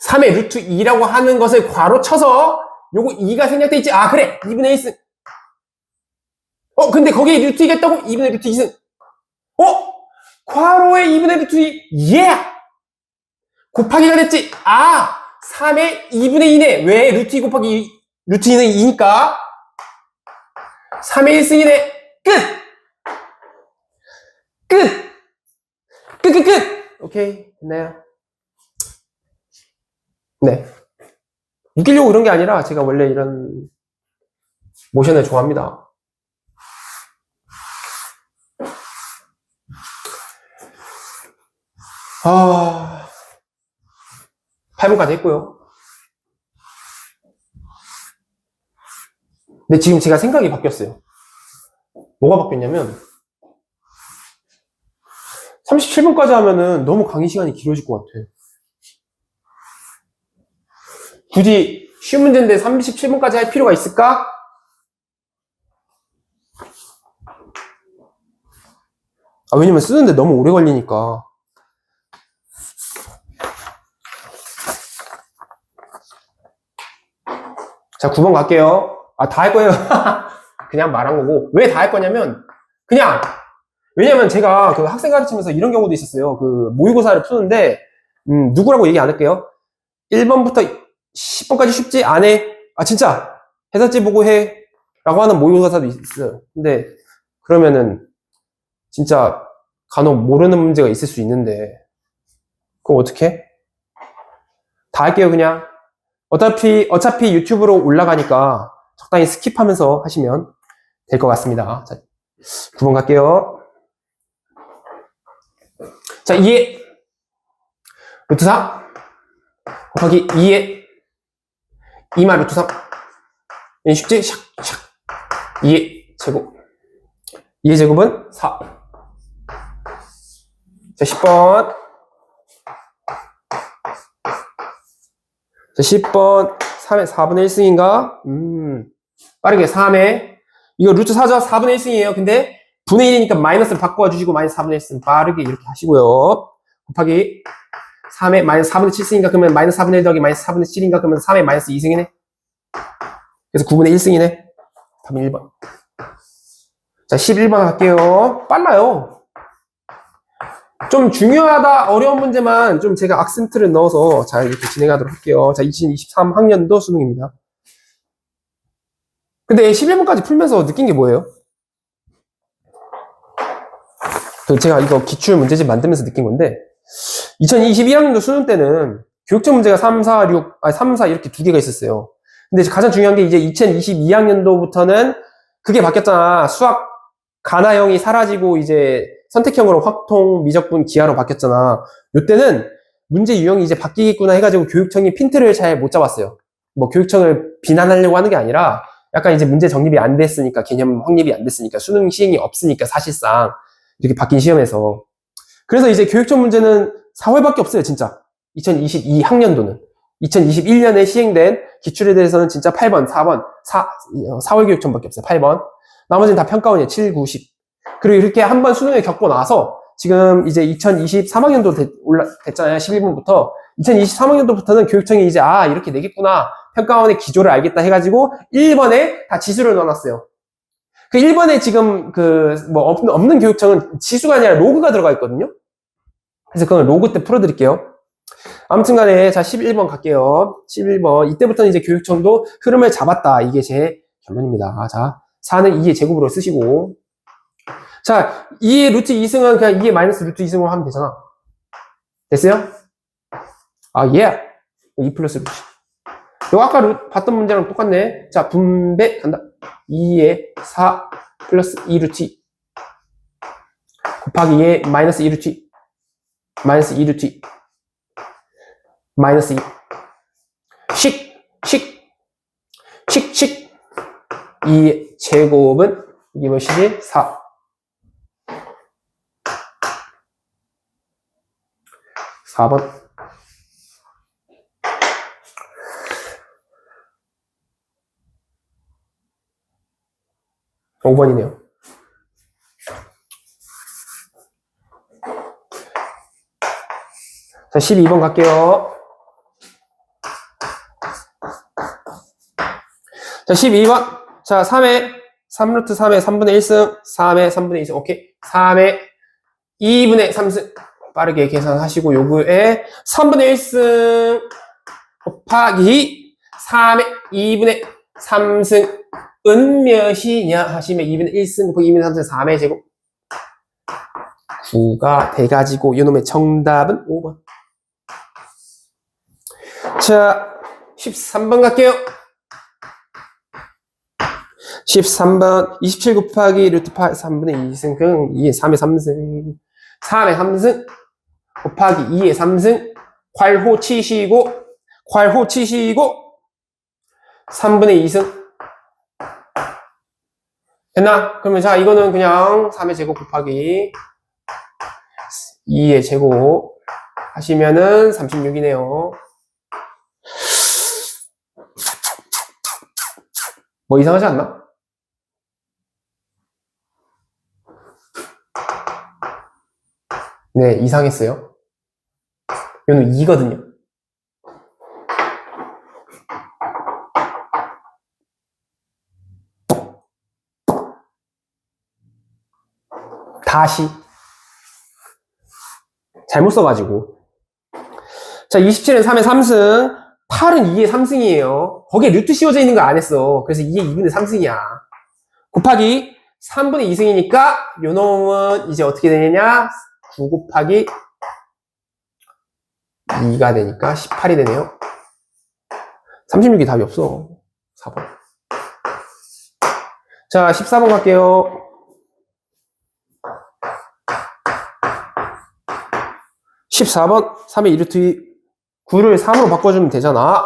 3의 루트 2라고 하는 것을 괄호쳐서 요거 2가 생략돼 있지. 그래. 2분의 1승. 근데 거기에 루트 2가 있다고? 2분의 루트 2승. 괄호에 2분의 루트 2. 곱하기가 됐지. 3의 2분의 2네. 왜? 루트 2 곱하기 루트 2는 2니까. 3의 1승이네. 끝! 오케이. 됐나요? 네. 웃기려고 그런 게 아니라 제가 원래 이런 모션을 좋아합니다. 아, 8분까지 했고요. 근데 지금 제가 생각이 바뀌었어요. 뭐가 바뀌었냐면 37분까지 하면은 너무 강의 시간이 길어질 것 같아. 굳이 쉬운 문제인데 37분까지 할 필요가 있을까? 왜냐면 쓰는데 너무 오래 걸리니까. 자, 9번 갈게요. 다 할 거예요. 그냥 말한 거고. 왜 다 할 거냐면, 왜냐면 제가 그 학생 가르치면서 이런 경우도 있었어요. 그 모의고사를 푸는데, 누구라고 얘기 안 할게요. 1번부터 10번까지 쉽지? 안 해? 진짜? 해설지 보고 해? 라고 하는 모의고사도 있어요. 근데, 그러면은, 진짜, 간혹 모르는 문제가 있을 수 있는데, 그럼 어떡해? 다 할게요, 그냥. 어차피 유튜브로 올라가니까 적당히 스킵하면서 하시면 될 것 같습니다. 자, 9번 갈게요. 자, 2의 루트 4 곱하기 2의 2마 루트 3. 쉽지? 샥. 2의 제곱. 2의 제곱은 4. 자, 10번. 자, 10번 3의 4분의 1승인가? 빠르게 3의 이거 루트 4죠? 4분의 1승이에요. 근데 분의 1이니까 마이너스를 바꿔주시고 마이너스 4분의 1승 빠르게 이렇게 하시고요. 곱하기 3의 마이너스 4분의 7승인가? 그러면 마이너스 4분의 1 더하기 마이너스 4분의 7인가? 그러면 3의 마이너스 2승이네. 그래서 9분의 1승이네. 답은 1번. 자, 11번 할게요. 빨라요. 좀 중요하다, 어려운 문제만 좀 제가 악센트를 넣어서 잘 이렇게 진행하도록 할게요. 자, 2023 학년도 수능입니다. 근데 11번까지 풀면서 느낀 게 뭐예요? 제가 이거 기출 문제집 만들면서 느낀 건데, 2022학년도 수능 때는 교육적 문제가 3, 4, 3, 4 이렇게 두 개가 있었어요. 근데 가장 중요한 게 이제 2022학년도부터는 그게 바뀌었잖아. 수학 가나형이 사라지고 이제 선택형으로 확통, 미적분, 기하로 바뀌었잖아. 요때는 문제 유형이 이제 바뀌겠구나 해가지고 교육청이 핀트를 잘 못 잡았어요. 뭐 교육청을 비난하려고 하는 게 아니라 약간 이제 문제 정립이 안 됐으니까, 개념 확립이 안 됐으니까, 수능 시행이 없으니까 사실상 이렇게 바뀐 시험에서. 그래서 이제 교육청 문제는 4월밖에 없어요, 진짜. 2022학년도는. 2021년에 시행된 기출에 대해서는 진짜 8번, 4번, 4월 교육청밖에 없어요. 8번. 나머지는 다 평가원이에요. 7, 9, 10. 그리고 이렇게 한번 수능을 겪고 나서 지금 이제 2023학년도 됐잖아요. 11번부터. 2023학년도부터는 교육청이 이제 이렇게 내겠구나. 평가원의 기조를 알겠다 해가지고 1번에 다 지수를 넣어놨어요. 그 1번에 지금 없는 교육청은 지수가 아니라 로그가 들어가 있거든요. 그래서 그건 로그 때 풀어드릴게요. 아무튼 간에 자 11번 갈게요. 11번. 이때부터는 이제 교육청도 흐름을 잡았다. 이게 제 결론입니다. 자, 4는 2의 제곱으로 쓰시고. 자, 2의 루트 2승은 그냥 2의 마이너스 루트 2승으로 하면 되잖아. 됐어요? 예. 2 플러스 루트. 이거 아까 봤던 문제랑 똑같네. 자, 분배 간다. 2의 4 플러스 2 루트 2. 곱하기 2의 마이너스 2 루트 2. 마이너스 2 루트 2. 마이너스 2. 식. 2의 제곱은 이게 무엇이지? 4. 4번. 오 5번이네요. 자, 12번 갈게요. 자, 12번. 자, 3루트 3의 3분의 1승, 3의 3분의 2승, 오케이. 3의 2분의 3승. 빠르게 계산하시고, 요거에 3분의 1승 곱하기 3의 2분의 3승. 은 몇이냐 하시면 2분의 1승 곱하기 2분의 3승 3의 제곱. 9가 돼가지고, 요놈의 정답은 5번. 자, 13번 갈게요. 13번 27 곱하기 루트 8 3분의 2승 2의 3의 3승 3의 3승 곱하기 2의 3승 괄호 치시고 3분의 2승 됐나? 그러면 자 이거는 그냥 3의 제곱 곱하기 2의 제곱 하시면은 36이네요. 뭐 이상하지 않나? 네, 이상했어요. 이거는 2거든요. 다시. 잘못 써가지고. 자, 27은 3의 3승, 8은 2의 3승이에요. 거기에 루트 씌워져 있는 거 안 했어. 그래서 2의 2분의 3승이야. 곱하기 3분의 2승이니까 요 놈은 이제 어떻게 되느냐? 9 곱하기 2가 되니까 18이 되네요. 36이 답이 없어. 4번. 자, 14번 갈게요. 14번 3의 2루트 2 9를 3으로 바꿔주면 되잖아.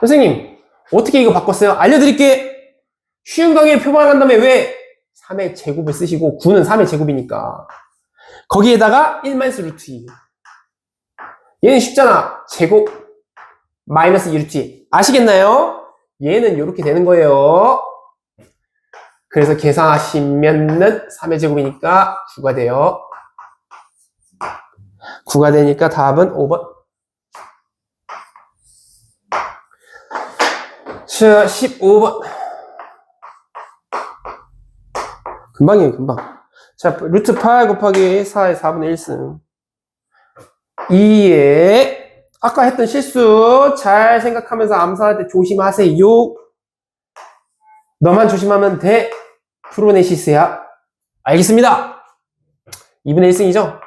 선생님, 어떻게 이거 바꿨어요? 알려드릴게. 쉬운 관계를 표방한 다음에 왜 3의 제곱을 쓰시고 9는 3의 제곱이니까 거기에다가 1 루트 2. 얘는 쉽잖아. 제곱 마이너스 2 루트 2. 아시겠나요? 얘는 이렇게 되는 거예요. 그래서 계산하시면은 3의 제곱이니까 9가 돼요. 9가 되니까 답은 5번. 자, 15번. 금방이에요, 금방. 자, 루트 8 곱하기 4의 4분의 1승. 2에, 아까 했던 실수 잘 생각하면서 암산할 때 조심하세요. 너만 조심하면 돼. 프로네시스야. 알겠습니다. 2분의 1승이죠?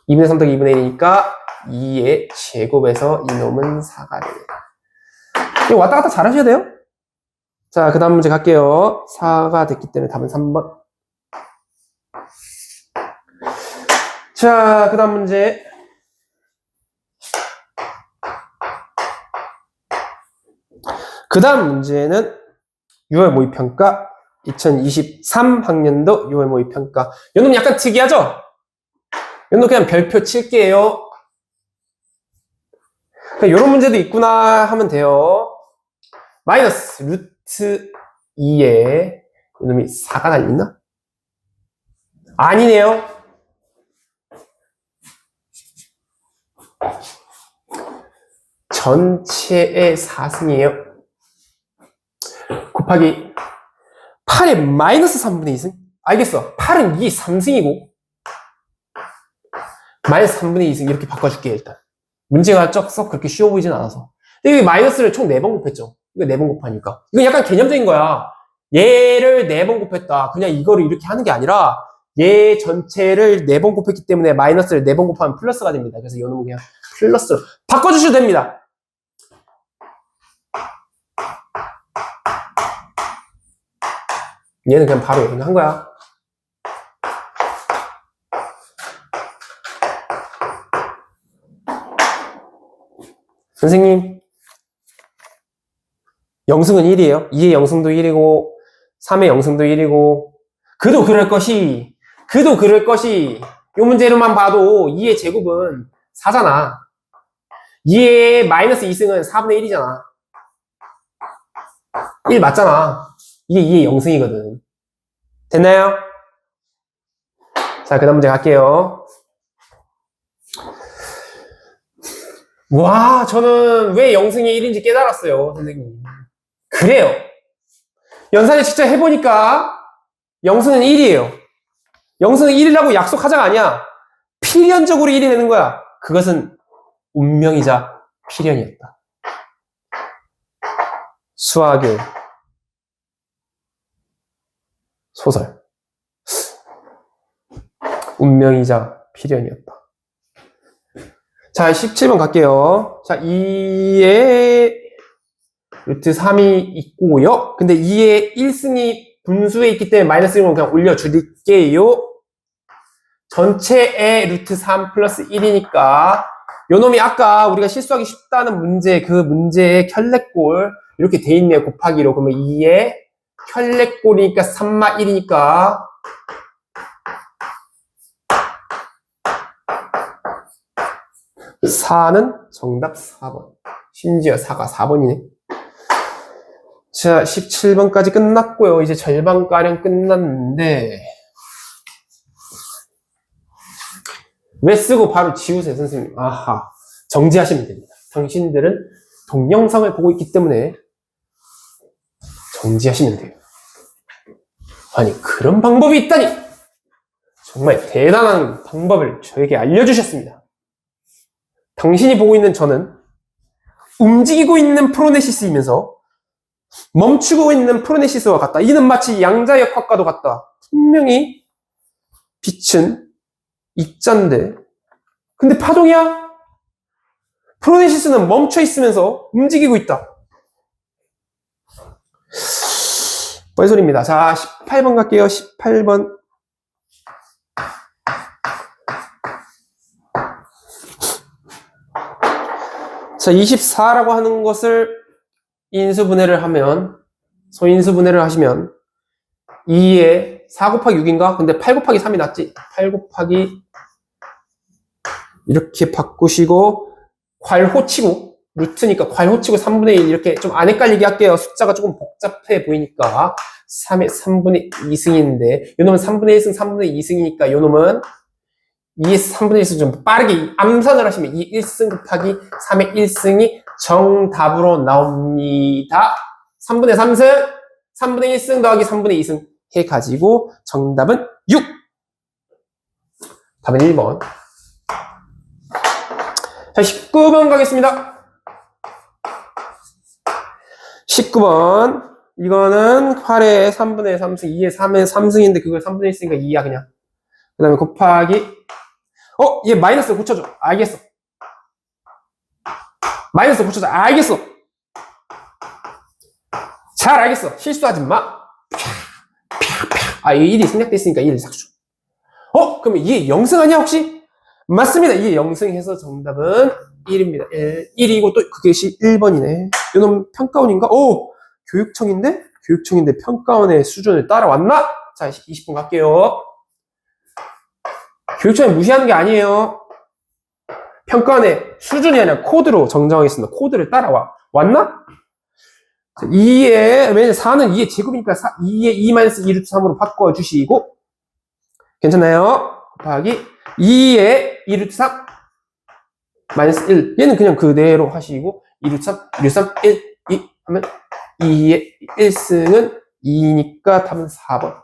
2분의 3 더하기 2분의 1이니까 2의 제곱에서 이놈은 4가 됩니다. 이거 왔다 갔다 잘 하셔야 돼요. 자, 그 다음 문제 갈게요. 4가 됐기 때문에 답은 3번. 자, 그 다음 문제. 그 다음 문제는 6월 모의평가 2023학년도 6월 모의평가. 요놈 약간 특이하죠? 요놈 그냥 별표 칠게요. 요런 문제도 있구나 하면 돼요. 마이너스 루트 2에 이놈이 4가 달려있나? 아니네요. 전체의 4승이에요. 곱하기 8의 마이너스 3분의 2승? 알겠어. 8은 2의 3승이고 마이너스 3분의 2승 이렇게 바꿔줄게 일단. 문제가 썩 그렇게 쉬워 보이진 않아서. 근데 여기 마이너스를 총 4번 곱했죠. 이거 4번 곱하니까. 이건 약간 개념적인 거야. 얘를 4번 곱했다. 그냥 이거를 이렇게 하는 게 아니라 얘 전체를 4번 곱했기 때문에 마이너스를 4번 곱하면 플러스가 됩니다. 그래서 이 놈은 그냥 플러스로 바꿔주셔도 됩니다. 얘는 그냥 바로 그냥 한 거야. 선생님, 영승은 1이에요. 2의 영승도 1이고 3의 영승도 1이고 그도 그럴 것이 이 문제로만 봐도 2의 제곱은 4잖아. 2의 마이너스 2승은 4분의 1이잖아. 1 맞잖아. 이게 2의 영승이거든. 됐나요? 자, 그 다음 문제 갈게요. 와, 저는 왜 영승이 1인지 깨달았어요, 선생님. 그래요. 연산을 직접 해보니까 영승은 1이에요. 영승은 1이라고 약속하자가 아니야. 필연적으로 1이 되는 거야. 그것은 운명이자 필연이었다. 수학의 소설. 운명이자 필연이었다. 자, 17번 갈게요. 자, 2의 루트 3이 있고요. 근데 2의 1승이 분수에 있기 때문에 마이너스 1은 그냥 올려줄게요. 전체의 루트 3 플러스 1이니까 요놈이 아까 우리가 실수하기 쉽다는 문제, 그 문제의 켤레꼴 이렇게 돼 있네요. 곱하기로. 그러면 2의 켤레꼴이니까 3마 1이니까 4는 정답 4번. 심지어 4가 4번이네. 자, 17번까지 끝났고요. 이제 절반가량 끝났는데 왜 쓰고 바로 지우세요, 선생님? 아하, 정지하시면 됩니다. 당신들은 동영상을 보고 있기 때문에 정지하시면 돼요. 아니, 그런 방법이 있다니! 정말 대단한 방법을 저에게 알려주셨습니다. 당신이 보고 있는 저는 움직이고 있는 프로네시스이면서 멈추고 있는 프로네시스와 같다. 이는 마치 양자역학과도 같다. 분명히 빛은 입자인데 근데 파동이야? 프로네시스는 멈춰 있으면서 움직이고 있다. 뻘소리입니다. 자, 18번 갈게요. 18번. 자, 24라고 하는 것을 소인수분해를 하시면 2에 4 곱하기 6인가? 근데 8 곱하기 3이 낫지? 8 곱하기 이렇게 바꾸시고 괄호치고 루트니까 괄호치고 3분의 1 이렇게 좀 안 헷갈리게 할게요. 숫자가 조금 복잡해 보이니까 3의 3분의 2승인데 요놈은 3분의 1승 3분의 2승이니까 요놈은 2에서 3분의 1승 좀 빠르게 암산을 하시면 이 1승 곱하기 3의 1승이 정답으로 나옵니다. 3분의 3승 3분의 1승 더하기 3분의 2승 해가지고 정답은 6. 답은 1번. 자, 19번 가겠습니다. 19번. 이거는 8의 3분의 3승, 2의 3의 3승인데 그걸 3분의 1승이니까 2야, 그냥. 그 다음에 곱하기. 얘 마이너스 고쳐줘. 알겠어. 마이너스 고쳐줘. 알겠어. 잘 알겠어. 실수하지 마. 이 1이 생략돼 있으니까 1 삭수. 그러면 2의 0승 아니야, 혹시? 맞습니다. 2의 0승해서 정답은 1입니다. 1이고 또 그것이 1번이네. 이놈 평가원인가? 교육청인데? 교육청인데 평가원의 수준을 따라왔나? 자, 20분 갈게요. 교육청이 무시하는 게 아니에요. 평가원의 수준이 아니라 코드로 정정하겠습니다. 코드를 따라왔나? 2의, 왜냐면 4는 2의 제곱이니까 2의 2-2루트 3으로 바꿔주시고, 괜찮나요? 곱하기 2의 2루트 3 마이너스 1. 얘는 그냥 그대로 하시고, 2루트 3, 2루트 3, 1, 2 하면 2의 1승은 2니까 답은 4번.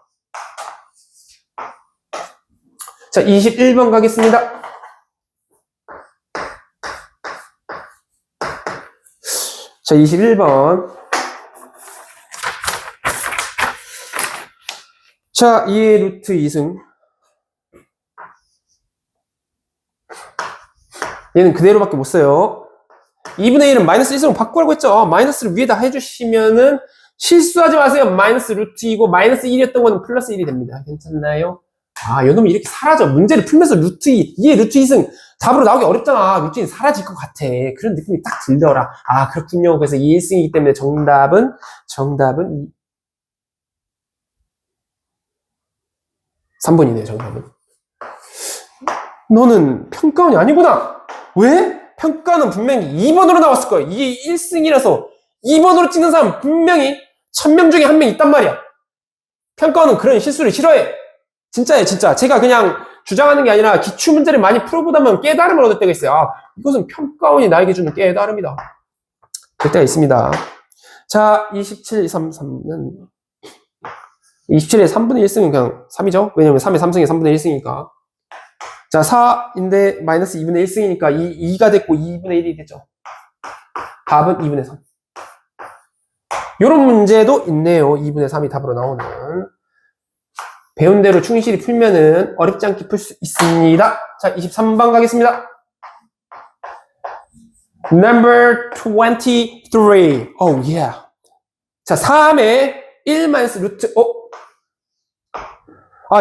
자, 21번 가겠습니다. 자, 21번. 자, 2의 루트 2승. 얘는 그대로밖에 못 써요. 2분의 1은 마이너스 1승으로 바꾸라고 했죠. 마이너스를 위에다 해주시면은 실수하지 마세요. 마이너스 루트 2고 마이너스 1이었던 거는 플러스 1이 됩니다. 괜찮나요? 요놈이 이렇게 사라져. 문제를 풀면서 루트 2, 2의 루트 2승 답으로 나오기 어렵잖아. 루트 2는 사라질 것 같아. 그런 느낌이 딱 들더라. 그렇군요. 그래서 2 1승이기 때문에 정답은 3번이네요, 정답은. 너는 평가원이 아니구나. 왜? 평가는 분명히 2번으로 나왔을 거야. 이게 1승이라서 2번으로 찍는 사람 분명히 1000명 중에 1명 있단 말이야. 평가원은 그런 실수를 싫어해. 진짜예요, 진짜. 제가 그냥 주장하는 게 아니라 기출문제를 많이 풀어보다 보면 깨달음을 얻을 때가 있어요. 이것은 평가원이 나에게 주는 깨달음이다. 그럴 때가 있습니다. 자, 27, 233은 27에 3분의 1승은 그냥 3이죠. 왜냐면 3에 3승에 3분의 1승이니까. 자, 4인데 마이너스 2분의 1승이니까 2가 됐고 2분의 1이 되죠. 답은 2분의 3. 요런 문제도 있네요. 2분의 3이 답으로 나오는. 배운 대로 충실히 풀면은 어렵지 않게 풀 수 있습니다. 자, 23번 가겠습니다. Number 23. Oh, yeah. 자, 3에 1 마이너스 루트,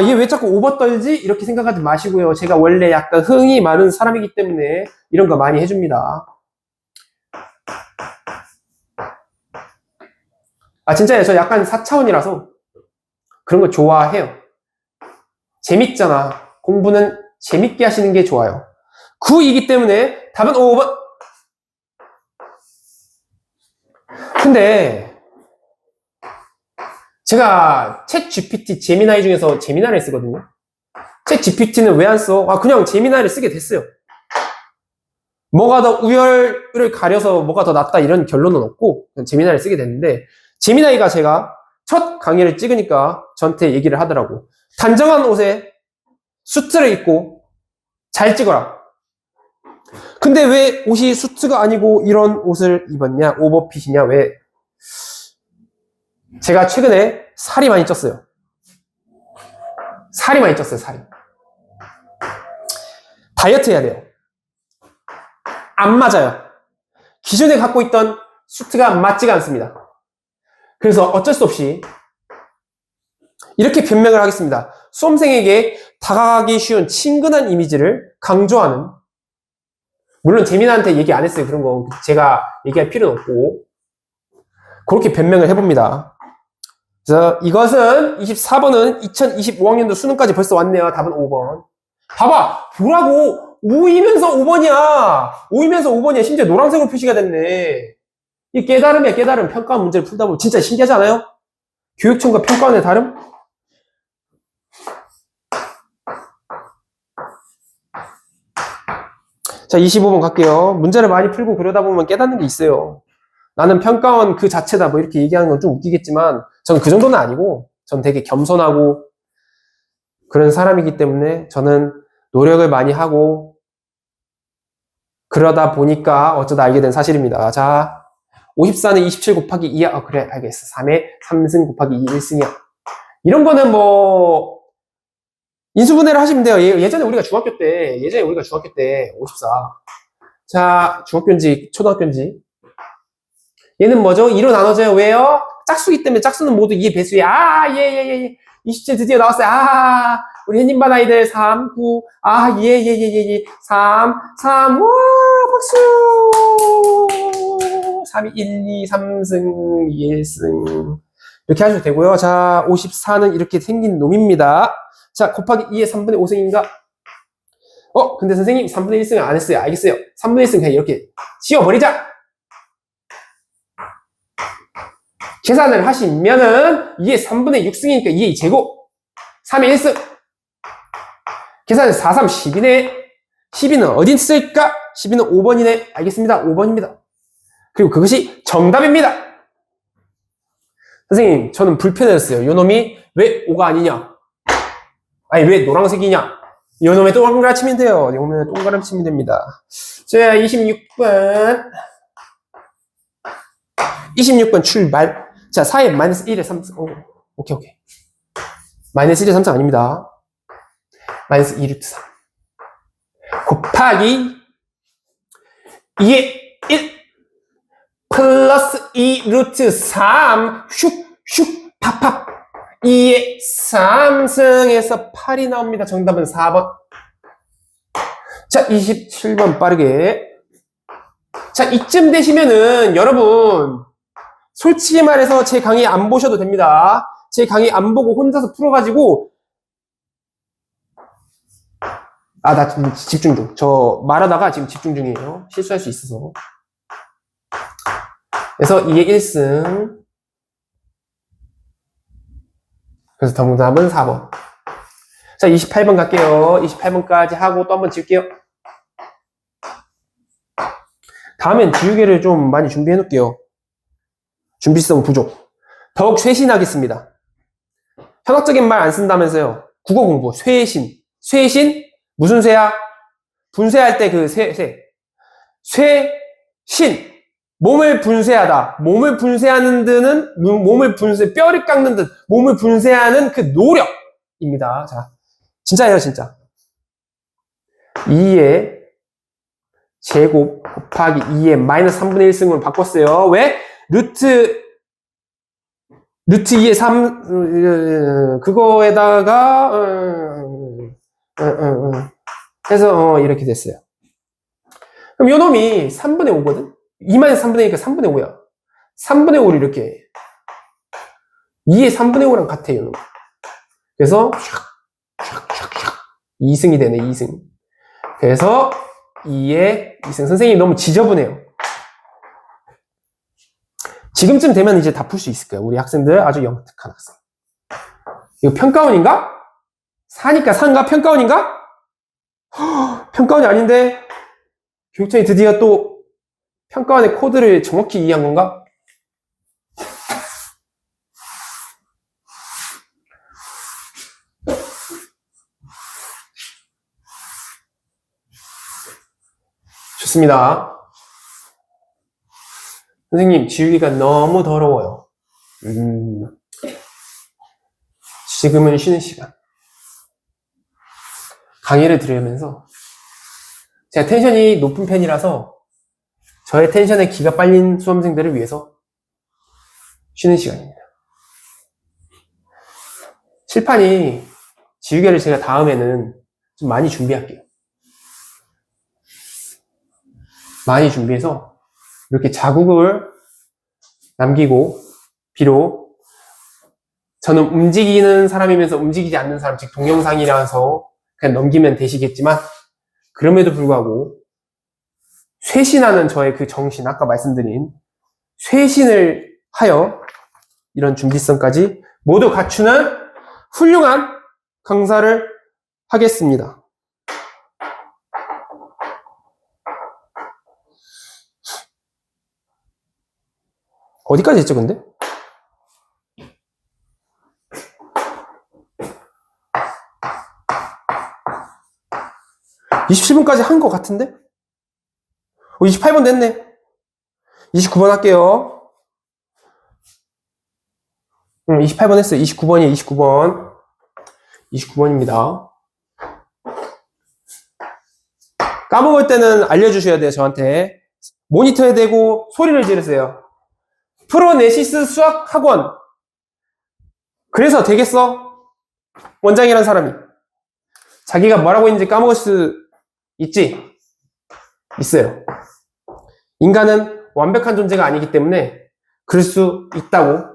얘 왜 자꾸 오버 떨지? 이렇게 생각하지 마시고요. 제가 원래 약간 흥이 많은 사람이기 때문에 이런 거 많이 해줍니다. 진짜요. 저 약간 4차원이라서 그런 거 좋아해요. 재밌잖아. 공부는 재밌게 하시는 게 좋아요. 9이기 때문에 답은 5번. 근데 제가 챗 GPT, 제미나이 중에서 제미나이를 쓰거든요. 챗 GPT는 왜 안 써? 그냥 제미나이를 쓰게 됐어요. 뭐가 더 우열을 가려서 뭐가 더 낫다 이런 결론은 없고 그냥 제미나이를 쓰게 됐는데 제미나이가 제가 첫 강의를 찍으니까 저한테 얘기를 하더라고. 단정한 옷에 수트를 입고 잘 찍어라. 근데 왜 옷이 수트가 아니고 이런 옷을 입었냐? 오버핏이냐? 왜? 제가 최근에 살이 많이 쪘어요. 살이. 다이어트 해야 돼요. 안 맞아요. 기존에 갖고 있던 수트가 맞지가 않습니다. 그래서 어쩔 수 없이 이렇게 변명을 하겠습니다. 수험생에게 다가가기 쉬운 친근한 이미지를 강조하는, 물론 재민아한테 얘기 안 했어요. 그런 거 제가 얘기할 필요는 없고, 그렇게 변명을 해봅니다. 그래서 이것은 24번은 2025학년도 수능까지 벌써 왔네요. 답은 5번. 봐봐! 보라고! 5이면서 5번이야! 5이면서 5번이야. 심지어 노란색으로 표시가 됐네. 이 깨달음이야, 깨달음. 평가원 문제를 풀다 보면 진짜 신기하지 않아요? 교육청과 평가원의 다름? 자, 25번 갈게요. 문제를 많이 풀고 그러다 보면 깨닫는 게 있어요. 나는 평가원 그 자체다 뭐 이렇게 얘기하는 건 좀 웃기겠지만 저는 그 정도는 아니고 전 되게 겸손하고 그런 사람이기 때문에 저는 노력을 많이 하고 그러다 보니까 어쩌다 알게 된 사실입니다. 자, 54는 27 곱하기 2야. 그래, 알겠어. 3에 3승 곱하기 2, 1승이야. 이런 거는 뭐 인수분해를 하시면 돼요. 예전에 우리가 중학교 때 54. 자, 중학교인지 초등학교인지 얘는 뭐죠? 2로 나눠져요. 왜요? 짝수기 때문에 짝수는 모두 2의 배수야. 아, 예. 27 드디어 나왔어요. 아, 우리 햇님반 아이들 3, 9. 아, 예. 3. 와, 박수! 3이 1, 2, 3승, 1승. 이렇게 하셔도 되고요. 자, 54는 이렇게 생긴 놈입니다. 자, 곱하기 2의 3분의 5승인가? 근데 선생님 3분의 1승을 안 했어요. 알겠어요. 3분의 1승 그냥 이렇게 지워버리자! 계산을 하시면은 2의 3분의 6승이니까 2의 2제곱 3의 1승 계산은 4, 3, 10이네 12는 어디 있을까? 12는 5번이네 알겠습니다. 5번입니다. 그리고 그것이 정답입니다. 선생님 저는 불편했어요. 요놈이 왜 5가 아니냐 아니 왜 노란색이냐 요놈의 동그라미 치면 돼요. 요놈의 동그라미 치면 됩니다. 자 26번 출발. 자, 4에 마이너스 1에 3승. 오케이. 마이너스 1에 3승 아닙니다. 마이너스 2 루트 3. 곱하기 2에 1 플러스 2 루트 3. 슉, 팍. 2에 3승에서 8이 나옵니다. 정답은 4번. 자, 27번 빠르게. 자, 이쯤 되시면은 여러분 솔직히 말해서 제 강의 안 보셔도 됩니다. 제 강의 안 보고 혼자서 풀어가지고 나 지금 집중 중. 저 말하다가 지금 집중 중이에요. 실수할 수 있어서. 그래서 이게 1승. 그래서 정답은 4번. 자, 28번 갈게요. 28번까지 하고 또 한번 지울게요. 다음엔 지우개를 좀 많이 준비해 놓을게요. 준비성 부족. 더욱 쇄신하겠습니다. 현학적인 말 안 쓴다면서요. 국어 공부. 쇄신. 쇄신? 무슨 쇄야? 분쇄할 때 그 쇄신. 몸을 분쇄하다. 몸을 분쇄하는 데는 뼈를 깎는 듯 몸을 분쇄하는 그 노력입니다. 자, 진짜예요, 진짜. 2의 제곱 곱하기 2의 마이너스 3분의 1승으로 바꿨어요. 왜? 루트 2의 3 그거에다가 해서 이렇게 됐어요. 그럼 요 놈이 3분의 5거든? 2 마이너스 3분의 1이니까 3분의 5야. 3분의 5를 이렇게 2의 3분의 5랑 같아요. 요 놈. 그래서 2승이 되네. 2승. 그래서 2의 2승. 선생님이 너무 지저분해요. 지금쯤 되면 이제 다 풀 수 있을 거예요. 우리 학생들 아주 영특한 학생. 이거 평가원인가? 4니까 4인가? 평가원인가? 평가원이 아닌데 교육청이 드디어 또 평가원의 코드를 정확히 이해한 건가? 좋습니다. 선생님, 지우기가 너무 더러워요. 지금은 쉬는 시간. 강의를 들으면서 제가 텐션이 높은 편이라서 저의 텐션에 기가 빨린 수험생들을 위해서 쉬는 시간입니다. 칠판이 지우개를 제가 다음에는 좀 많이 준비할게요. 많이 준비해서 이렇게 자국을 남기고, 비록 저는 움직이는 사람이면서 움직이지 않는 사람, 즉 동영상이라서 그냥 넘기면 되시겠지만, 그럼에도 불구하고 쇄신하는 저의 그 정신, 아까 말씀드린 쇄신을 하여 이런 준비성까지 모두 갖추는 훌륭한 강사를 하겠습니다. 어디까지 했죠, 근데? (27분까지) 한 것 같은데? 28번 됐네. 29번 할게요. 28번 했어요. 29번이에요, 29번. 29번입니다. 까먹을 때는 알려주셔야 돼요, 저한테. 모니터에 대고 소리를 지르세요. 프로네시스 수학학원. 그래서 되겠어? 원장이란 사람이. 자기가 뭐라고 있는지 까먹을 수 있지? 있어요. 인간은 완벽한 존재가 아니기 때문에 그럴 수 있다고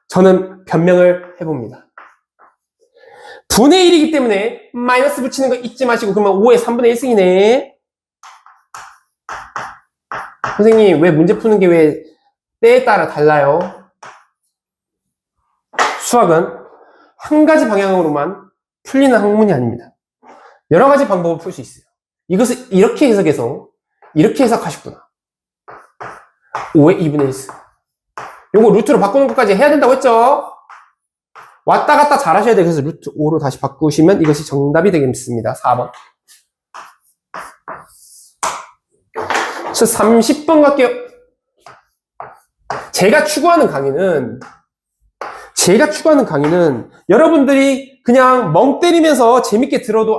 저는 변명을 해봅니다. 분의 1이기 때문에 마이너스 붙이는 거 잊지 마시고, 그러면 5의 3분의 1승이네. 선생님, 왜 문제 푸는 게 왜 때에 따라 달라요? 수학은 한 가지 방향으로만 풀리는 학문이 아닙니다. 여러 가지 방법을 풀 수 있어요. 이것을 이렇게 해석해서 이렇게 해석하셨구나. 5의 2분의 1승. 요거 루트로 바꾸는 것까지 해야 된다고 했죠? 왔다 갔다 잘 하셔야 돼요. 그래서 루트 5로 다시 바꾸시면 이것이 정답이 되겠습니다. 4번. 저 30번 갈게요. 제가 추구하는 강의는 여러분들이 그냥 멍 때리면서 재밌게 들어도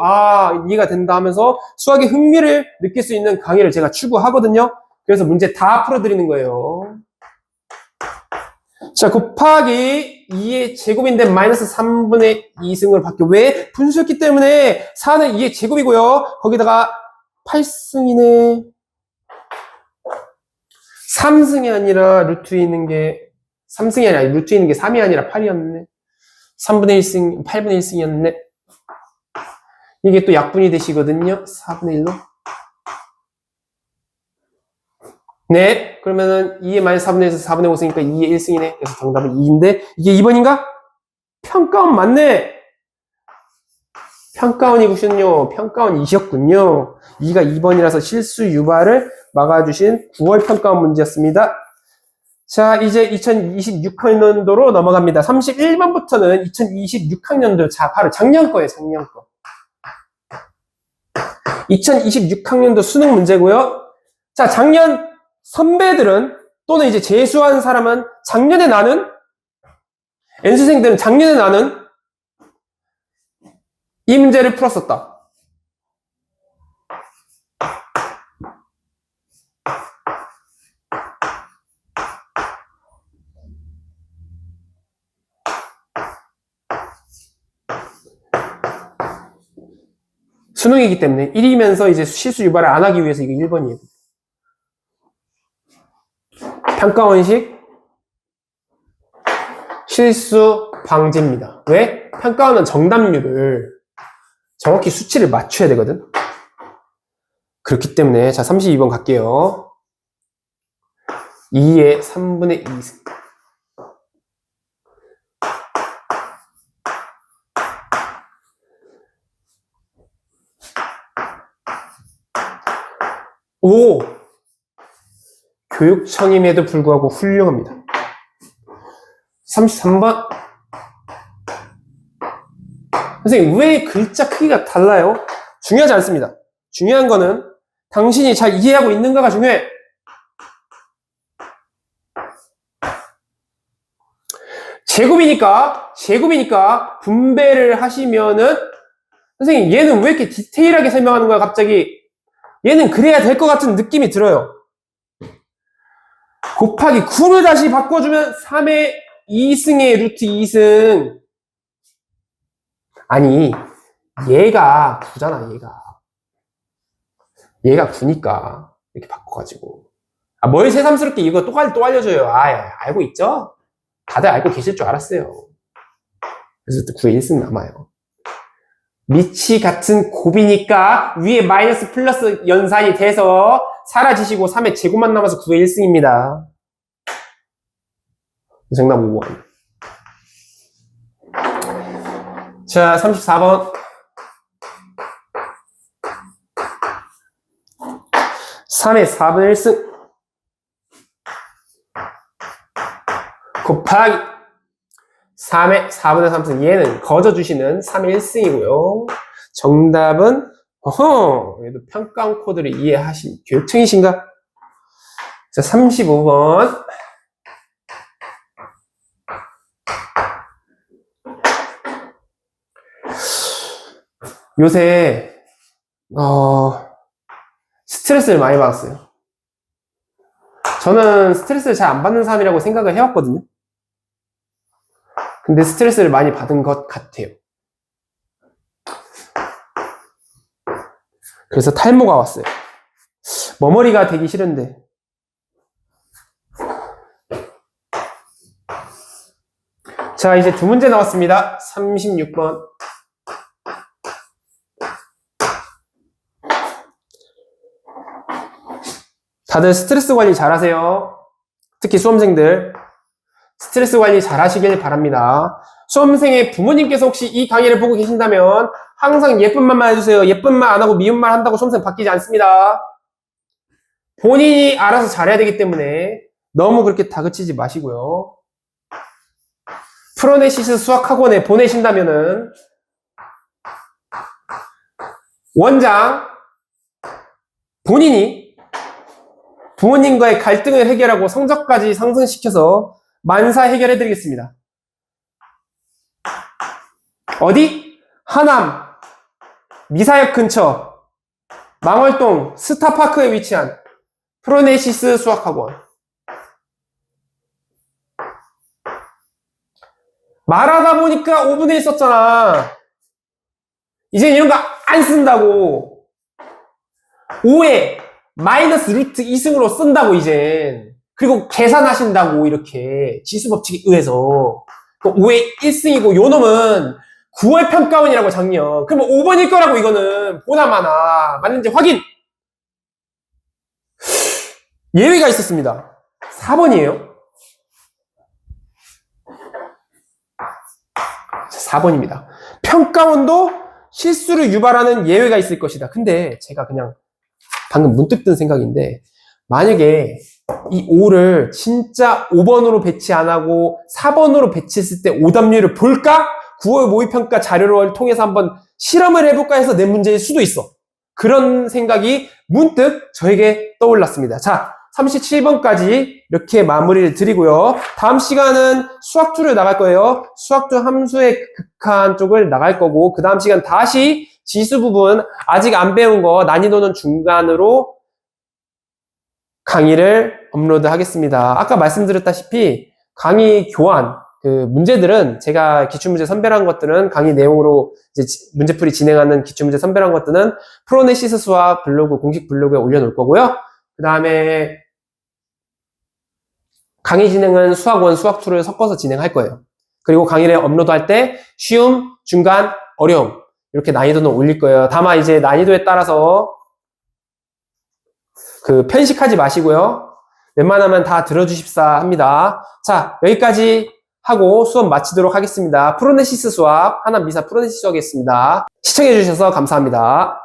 이해가 된다 하면서 수학의 흥미를 느낄 수 있는 강의를 제가 추구하거든요. 그래서 문제 다 풀어드리는 거예요. 자, 곱하기 2의 제곱인데 마이너스 3분의 2승을 받게. 왜? 분수였기 때문에 4는 2의 제곱이고요. 거기다가 8승이네. 3승이 아니라 루트에 있는 게 3승이 아니라 루트에 있는 게 3이 아니라 8이었네. 3분의 1승, 8분의 1승이었네. 이게 또 약분이 되시거든요. 4분의 1로. 네. 그러면은 2의 마이너스 4분의 1에서 4분의 5승이니까 2의 1승이네. 그래서 정답은 2인데, 이게 2번인가? 평가원 맞네. 평가원이군요. 평가원이셨군요. 2가 2번이라서 실수 유발을 막아주신 9월 평가원 문제였습니다. 자, 이제 2026학년도로 넘어갑니다. 31번부터는 2026학년도, 자, 바로 작년 거예요, 작년 거. 2026학년도 수능 문제고요. 자, 작년 선배들은, 또는 이제 재수한 사람은 작년에 나는, N수생들은 작년에 나는 이 문제를 풀었었다. 수능이기 때문에 1이면서 이제 실수 유발을 안 하기 위해서 이게 1번이에요. 평가원식 실수 방지입니다. 왜? 평가원은 정답률을 정확히 수치를 맞춰야 되거든. 그렇기 때문에 자, 32번 갈게요. 2의 3분의 2승. 오! 교육청임에도 불구하고 훌륭합니다. 33번. 선생님, 왜 글자 크기가 달라요? 중요하지 않습니다. 중요한 거는 당신이 잘 이해하고 있는가가 중요해. 제곱이니까 분배를 하시면은, 선생님, 얘는 왜 이렇게 디테일하게 설명하는 거야, 갑자기? 얘는 그래야 될 것 같은 느낌이 들어요. 곱하기 9를 다시 바꿔주면 3의 2승의 루트 2승. 아니, 얘가 9잖아, 얘가 9니까. 이렇게 바꿔가지고. 아, 뭘 새삼스럽게 이거 또 알려줘요. 알고 있죠? 다들 알고 계실 줄 알았어요. 그래서 또 9의 1승 남아요. 밑이 같은 곱이니까 위에 마이너스 플러스 연산이 돼서 사라지시고 3의 제곱만 남아서 9의 1승입니다. 정답 5번. 자, 34번. 3의 4분의 1승 곱하기 3의 4분의 3승. 얘는 거저주시는 3의 1승이고요. 정답은 얘도 평가원 코드를 이해하신 교육청이신가? 자, 35번. 요새 스트레스를 많이 받았어요. 저는 스트레스를 잘 안 받는 사람이라고 생각을 해왔거든요. 근데 스트레스를 많이 받은 것 같아요. 그래서 탈모가 왔어요. 머머리가 되기 싫은데. 자, 이제 두 문제 나왔습니다. 36번. 다들 스트레스 관리 잘 하세요. 특히 수험생들. 스트레스 관리 잘 하시길 바랍니다. 수험생의 부모님께서 혹시 이 강의를 보고 계신다면 항상 예쁜 말만 해주세요. 예쁜 말 안 하고 미운 말 한다고 수험생 바뀌지 않습니다. 본인이 알아서 잘해야 되기 때문에 너무 그렇게 다그치지 마시고요. 프로네시스 수학학원에 보내신다면은 원장 본인이 부모님과의 갈등을 해결하고 성적까지 상승시켜서 만사 해결해드리겠습니다. 어디? 하남 미사역 근처 망월동 스타파크에 위치한 프로네시스 수학학원. 말하다 보니까 5분의 1 썼잖아. 이제 이런 거 안 쓴다고. 5에 마이너스 루트 2승으로 쓴다고 이젠. 그리고 계산하신다고 이렇게 지수법칙에 의해서. 5의 1승이고 요 놈은 9월 평가원이라고 작년. 그러면 5번일 거라고 이거는. 보나마나 맞는지 확인. 예외가 있었습니다. 4번이에요. 4번입니다. 평가원도 실수를 유발하는 예외가 있을 것이다. 근데 제가 그냥 방금 문득 든 생각인데 만약에 이 5를 진짜 5번으로 배치 안 하고 4번으로 배치했을 때 오답률을 볼까? 9월 모의평가 자료를 통해서 한번 실험을 해볼까 해서 낸 문제일 수도 있어. 그런 생각이 문득 저에게 떠올랐습니다. 자, 37번까지 이렇게 마무리를 드리고요. 다음 시간은 수학주를 나갈 거예요. 수학주 함수의 극한 쪽을 나갈 거고 그 다음 시간 다시 지수 부분 아직 안 배운 거 난이도는 중간으로 강의를 업로드 하겠습니다. 아까 말씀드렸다시피 강의 교환 그 문제들은 제가 기출문제 선별한 것들은 강의 내용으로 이제 문제풀이 진행하는 기출문제 선별한 것들은 프로네시스 수학 블로그 공식 블로그에 올려놓을 거고요. 그 다음에 강의 진행은 수학 1, 수학 2를 섞어서 진행할 거예요. 그리고 강의를 업로드할 때 쉬움, 중간, 어려움 이렇게 난이도는 올릴 거예요. 다만 이제 난이도에 따라서 그 편식하지 마시고요. 웬만하면 다 들어주십사 합니다. 자, 여기까지 하고 수업 마치도록 하겠습니다. 프로네시스 수학, 하남 미사 프로네시스 수학이었습니다. 시청해주셔서 감사합니다.